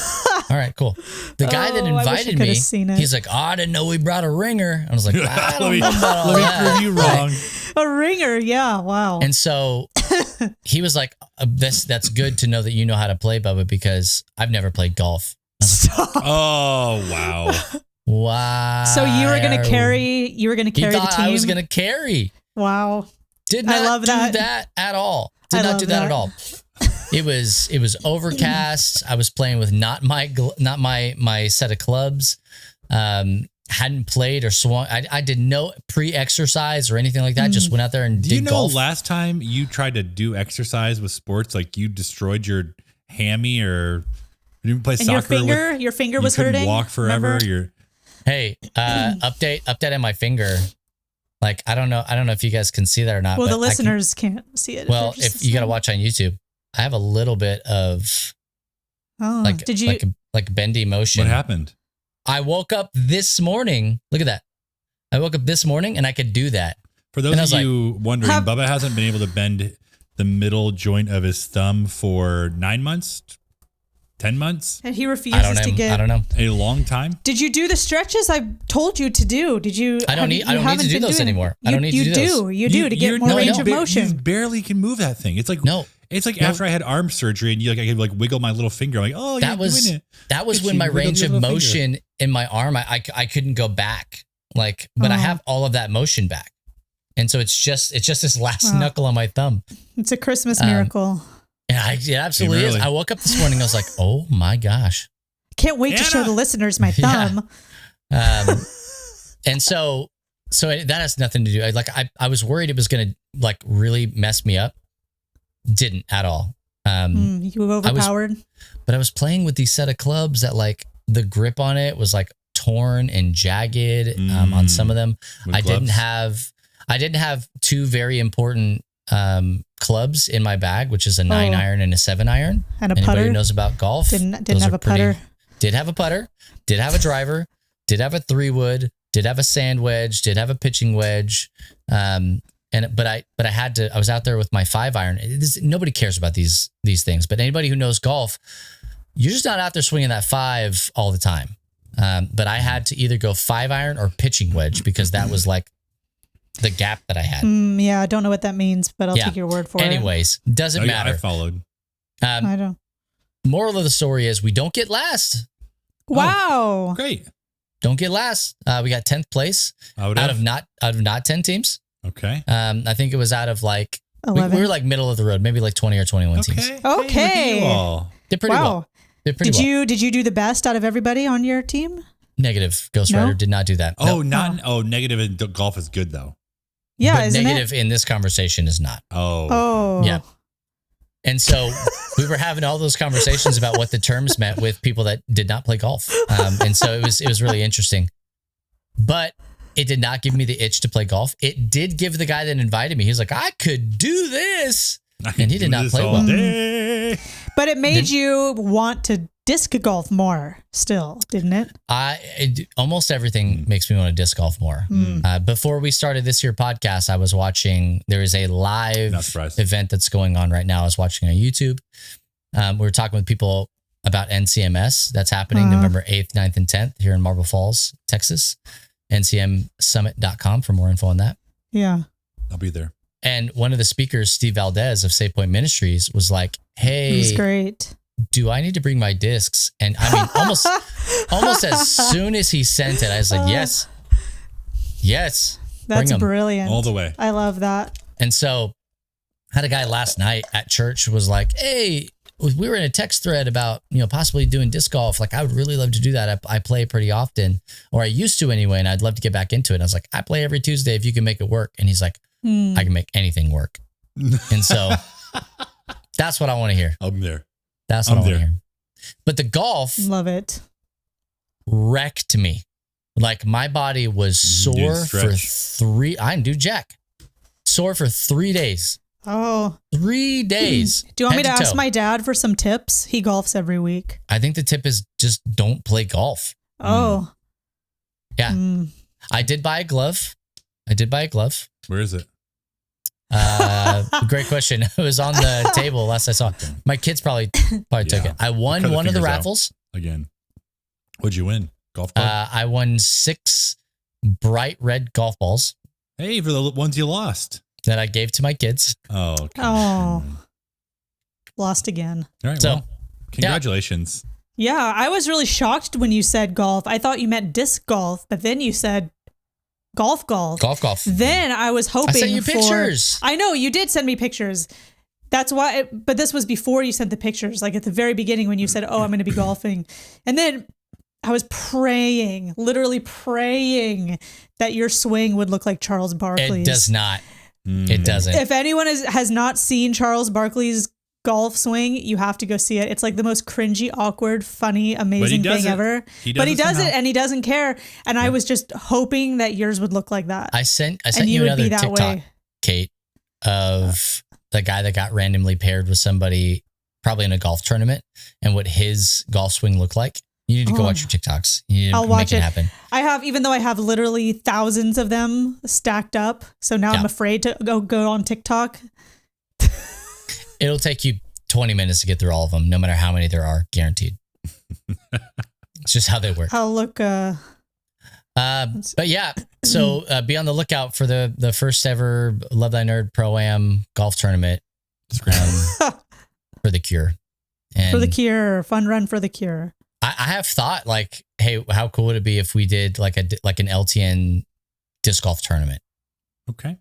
All right, cool." The guy that invited me, he's like, "Oh, I didn't know we brought a ringer." I was like, "I don't know about all that." Let me prove you wrong. A ringer, yeah, wow. And so he was like, "That's good to know that you know how to play, Bubba, because I've never played golf." Stop. Oh, wow. Wow. So you were gonna carry the team? I was gonna carry. Wow. Did not do that at all. Did not do that at all. It was overcast. I was playing with not my set of clubs. Hadn't played or swung. I did no pre-exercise or anything like that. Just went out there and did golf. Last time you tried to do exercise with sports, like you destroyed your hammy or you didn't play soccer. Your finger was hurting. Walk forever. Hey, update on my finger. Like, I don't know if you guys can see that or not. Well, the listeners can't see it. Well, if you got to watch on YouTube, I have a little bit of like bendy motion. What happened? I woke up this morning. Look at that. I woke up this morning and I could do that. For those of you wondering, Bubba hasn't been able to bend the middle joint of his thumb for 9 months, 10 months. And he refuses to get. I don't know. A long time. Did you do the stretches I told you to do? Did you? I don't need to do those anymore. I don't need to do those. You do to get more range of motion. You barely can move that thing. It's like after I had arm surgery and I could wiggle my little finger. I'm like, oh, that was when my range of motion in my arm, I couldn't go back. But I have all of that motion back, and so it's just this last knuckle on my thumb. It's a Christmas miracle. Yeah, it absolutely is. I woke up this morning. I was like, oh my gosh, can't wait to show the listeners my thumb. Yeah. And so that has nothing to do. I was worried it was going to really mess me up. Didn't at all. You were overpowered. But I was playing with these set of clubs that the grip on it was torn and jagged on some of them. I didn't have 2 very important clubs in my bag, which is a 9 iron and a 7 iron. And a Anybody putter. Who knows about golf? Didn't have a putter. Did have a putter. Did have a driver. Did have a 3-wood. Did have a sand wedge. Did have a pitching wedge. But I was out there with my 5 iron. Nobody cares about these things, but anybody who knows golf, you're just not out there swinging that 5 all the time. But I had to either go 5 iron or pitching wedge because that was the gap that I had. Yeah, I don't know what that means, but I'll take your word for it. Anyways, doesn't matter. I followed. I don't. Moral of the story is we don't get last. Wow. Oh, great. Don't get last. We got 10th place out of not 10 teams. Okay. I think it was out of 11. we were middle of the road, maybe 20 or 21 teams. Okay. Did pretty well. Did you do the best out of everybody on your team? Negative. Ghost Rider did not do that. Oh, negative in golf is good though. Yeah, but isn't negative in this conversation is not. Oh. Yeah. And so we were having all those conversations about what the terms meant with people that did not play golf. And so it was really interesting. But it did not give me the itch to play golf. It did give the guy that invited me. He was like, I could do this. And he did not play well. But it made you want to disc golf more still, didn't it? Almost everything makes me want to disc golf more. Before we started this here podcast, I was watching, there is a live event that's going on right now. I was watching on YouTube. We were talking with people about NCMS. That's happening November 8th, 9th, and 10th here in Marble Falls, Texas. ncmsummit.com for more info on that. Yeah. I'll be there. And one of the speakers, Steve Valdez of Save Point Ministries, was like, hey, It was great. do I need to bring my discs? And I mean, almost as soon as he sent it, I was like, yes. That's brilliant. All the way. I love that. And so I had a guy last night at church was like, hey, we were in a text thread about, possibly doing disc golf. Like, I would really love to do that. I play pretty often, or I used to anyway, and I'd love to get back into it. And I was like, I play every Tuesday if you can make it work. And he's like, I can make anything work. And so that's what I want to hear. I'm there. That's what I want to hear. But the golf Love it. wrecked me. Like, my body was sore for I didn't do jack. Sore for 3 days. Oh. 3 days. Do you want me to ask my dad for some tips? He golfs every week. I think the tip is just don't play golf. Oh. Yeah. I did buy a glove. Where is it? Great question. It was on the table last I saw. My kids probably took it. I won one of the raffles. Again. What'd you win? Golf club? I won 6 bright red golf balls. Hey, for the ones you lost. That I gave to my kids. Oh, okay. Oh. Lost again. All right, So, well, congratulations. Yeah, I was really shocked when you said golf. I thought you meant disc golf, but then you said golf. Golf. Then I was hoping I sent you pictures. I know, you did send me pictures. That's why, but this was before you sent the pictures, like at the very beginning when you said, oh, I'm going to be golfing. And then I was praying, literally praying that your swing would look like Charles Barkley's. It does not. It doesn't. If anyone has not seen Charles Barkley's golf swing, you have to go see it. It's like the most cringy, awkward, funny, amazing thing ever. But he does it and he doesn't care. And I was just hoping that yours would look like that. I sent you another TikTok, Kate, of the guy that got randomly paired with somebody probably in a golf tournament and what his golf swing looked like. You need to go watch your TikToks. You need to make it happen. I have, even though I have literally thousands of them stacked up. So now I'm afraid to go on TikTok. It'll take you 20 minutes to get through all of them, no matter how many there are, guaranteed. It's just how they work. I'll look. But yeah, so be on the lookout for the first ever Love Thy Nerd Pro-Am golf tournament for the Cure. And for the Cure, fun run for the Cure. I have thought like, hey, how cool would it be if we did like an LTN disc golf tournament? Okay.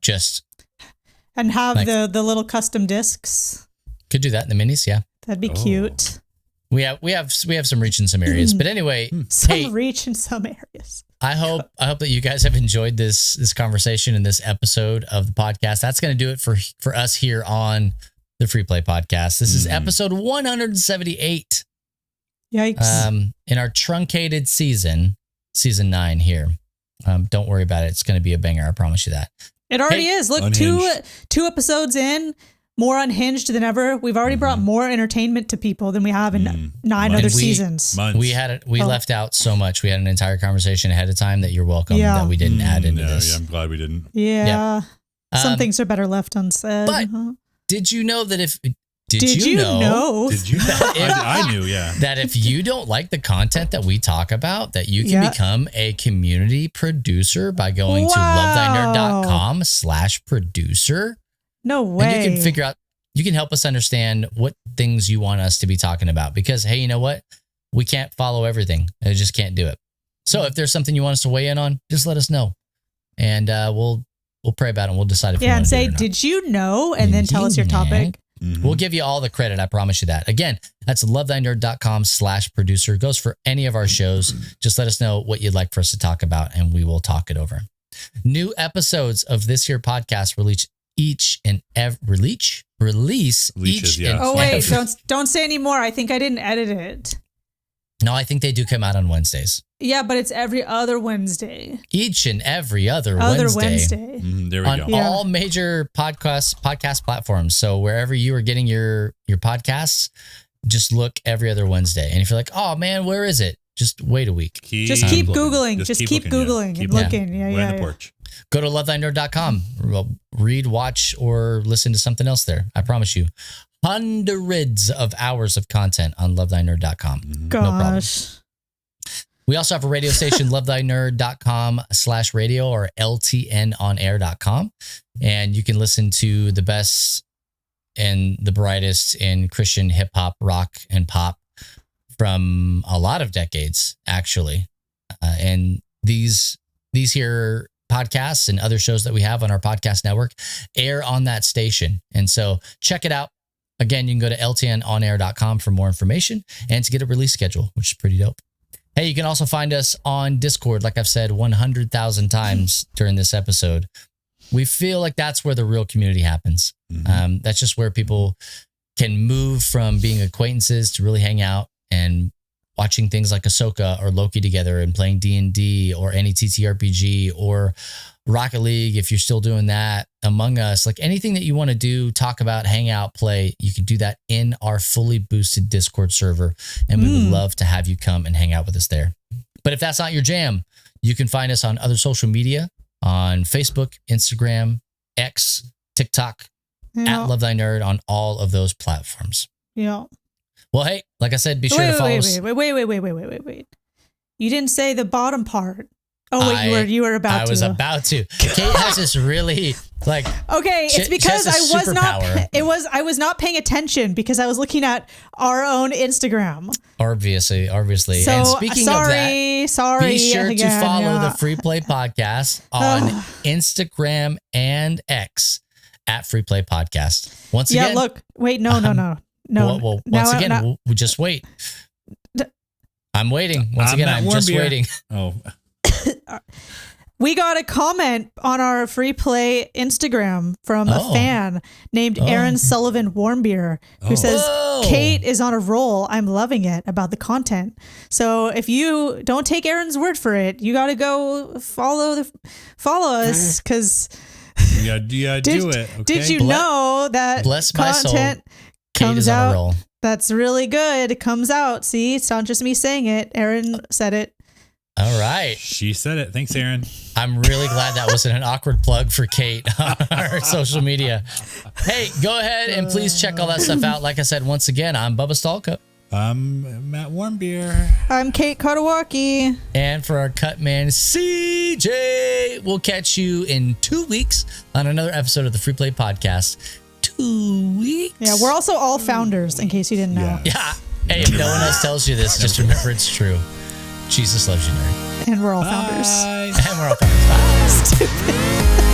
And have like, the little custom discs. Could do that in the minis, yeah. That'd be cute. We have some reach in some areas, but anyway, reach in some areas. I hope that you guys have enjoyed this conversation and this episode of the podcast. That's going to do it for us here on the Free Play Podcast. This is episode 178. Yikes! In our truncated season 9 here. Don't worry about it. It's going to be a banger. I promise you that. It already is. Look, two episodes in, more unhinged than ever. We've already brought more entertainment to people than we have in 9 other seasons. We left out so much. We had an entire conversation ahead of time that you're welcome that we didn't add into this. Yeah, I'm glad we didn't. Yeah. Some things are better left unsaid. But did you know that if... Did you know? I knew, yeah. That if you don't like the content that we talk about, that you can become a community producer by going to lovethynerd.com/producer. No way. And you can figure out, you can help us understand what things you want us to be talking about. Because, hey, you know what? We can't follow everything. I just can't do it. So if there's something you want us to weigh in on, just let us know. And we'll pray about it and we'll decide if we want to do it or not. Did you know? And then tell us your topic. We'll give you all the credit. I promise you that. Again, that's lovethynerd.com/producer. It goes for any of our shows. Just let us know what you'd like for us to talk about and we will talk it over. New episodes of this here podcast release each and every. Oh, wait, don't say any more. I think I didn't edit it. No, I think they do come out on Wednesdays. Yeah, but it's every other Wednesday. Each and every other Wednesday. There we go. On all major podcast platforms. So wherever you are getting your podcasts, just look every other Wednesday. And if you're like, oh man, where is it? Just wait a week. Just keep Googling. Just keep Googling and looking. Yeah. The porch. Go to lovethynerd.com. Read, watch, or listen to something else there. I promise you. hundreds of hours of content on lovethynerd.com. Gosh. No problem. We also have a radio station, lovethynerd.com/radio or ltnonair.com. And you can listen to the best and the brightest in Christian hip hop, rock, and pop from a lot of decades, actually. And these here podcasts and other shows that we have on our podcast network air on that station. And so check it out. Again, you can go to ltnonair.com for more information and to get a release schedule, which is pretty dope. Hey, you can also find us on Discord, like I've said 100,000 times during this episode. We feel like that's where the real community happens. That's just where people can move from being acquaintances to really hang out and watching things like Ahsoka or Loki together and playing D&D or any TTRPG or Rocket League, if you're still doing that, Among Us, like anything that you want to do, talk about, hang out, play, you can do that in our fully boosted Discord server. And we would love to have you come and hang out with us there. But if that's not your jam, you can find us on other social media on Facebook, Instagram, X, TikTok, at Love Thy Nerd on all of those platforms. Yeah. Well, hey, like I said, be sure to follow us. Wait. You didn't say the bottom part. Oh wait, you were about to. I was about to. Kate has this really okay. It's because I was not paying attention because I was looking at our own Instagram. Obviously. So, and speaking of that, be sure to follow the Free Play Podcast on Instagram and X at Free Play Podcast. Once again, look, wait, no. Well, once again, we'll just wait. I'm waiting. Once again, I'm just waiting. Oh. We got a comment on our Free Play Instagram from a fan named Aaron Sullivan Warmbeer who says, Kate is on a roll. I'm loving it about the content. So if you don't take Aaron's word for it, you got to go follow us because you gotta do it. Okay? Did you know that content comes out? That's really good. It comes out. See, it's not just me saying it. Aaron said it. All right. She said it. Thanks, Aaron. I'm really glad that wasn't an awkward plug for Kate on our social media. Hey, go ahead and please check all that stuff out. Like I said, once again, I'm Bubba Stalka. I'm Matt Warmbeer. I'm Kate Katawaki. And for our cut man, CJ, we'll catch you in 2 weeks on another episode of the Free Play Podcast. 2 weeks? Yeah, we're also all founders, in case you didn't know. Yeah. Hey, if no one else tells you this, just remember it's true. Jesus loves you, nerd. And we're all founders. And we're all founders. Bye.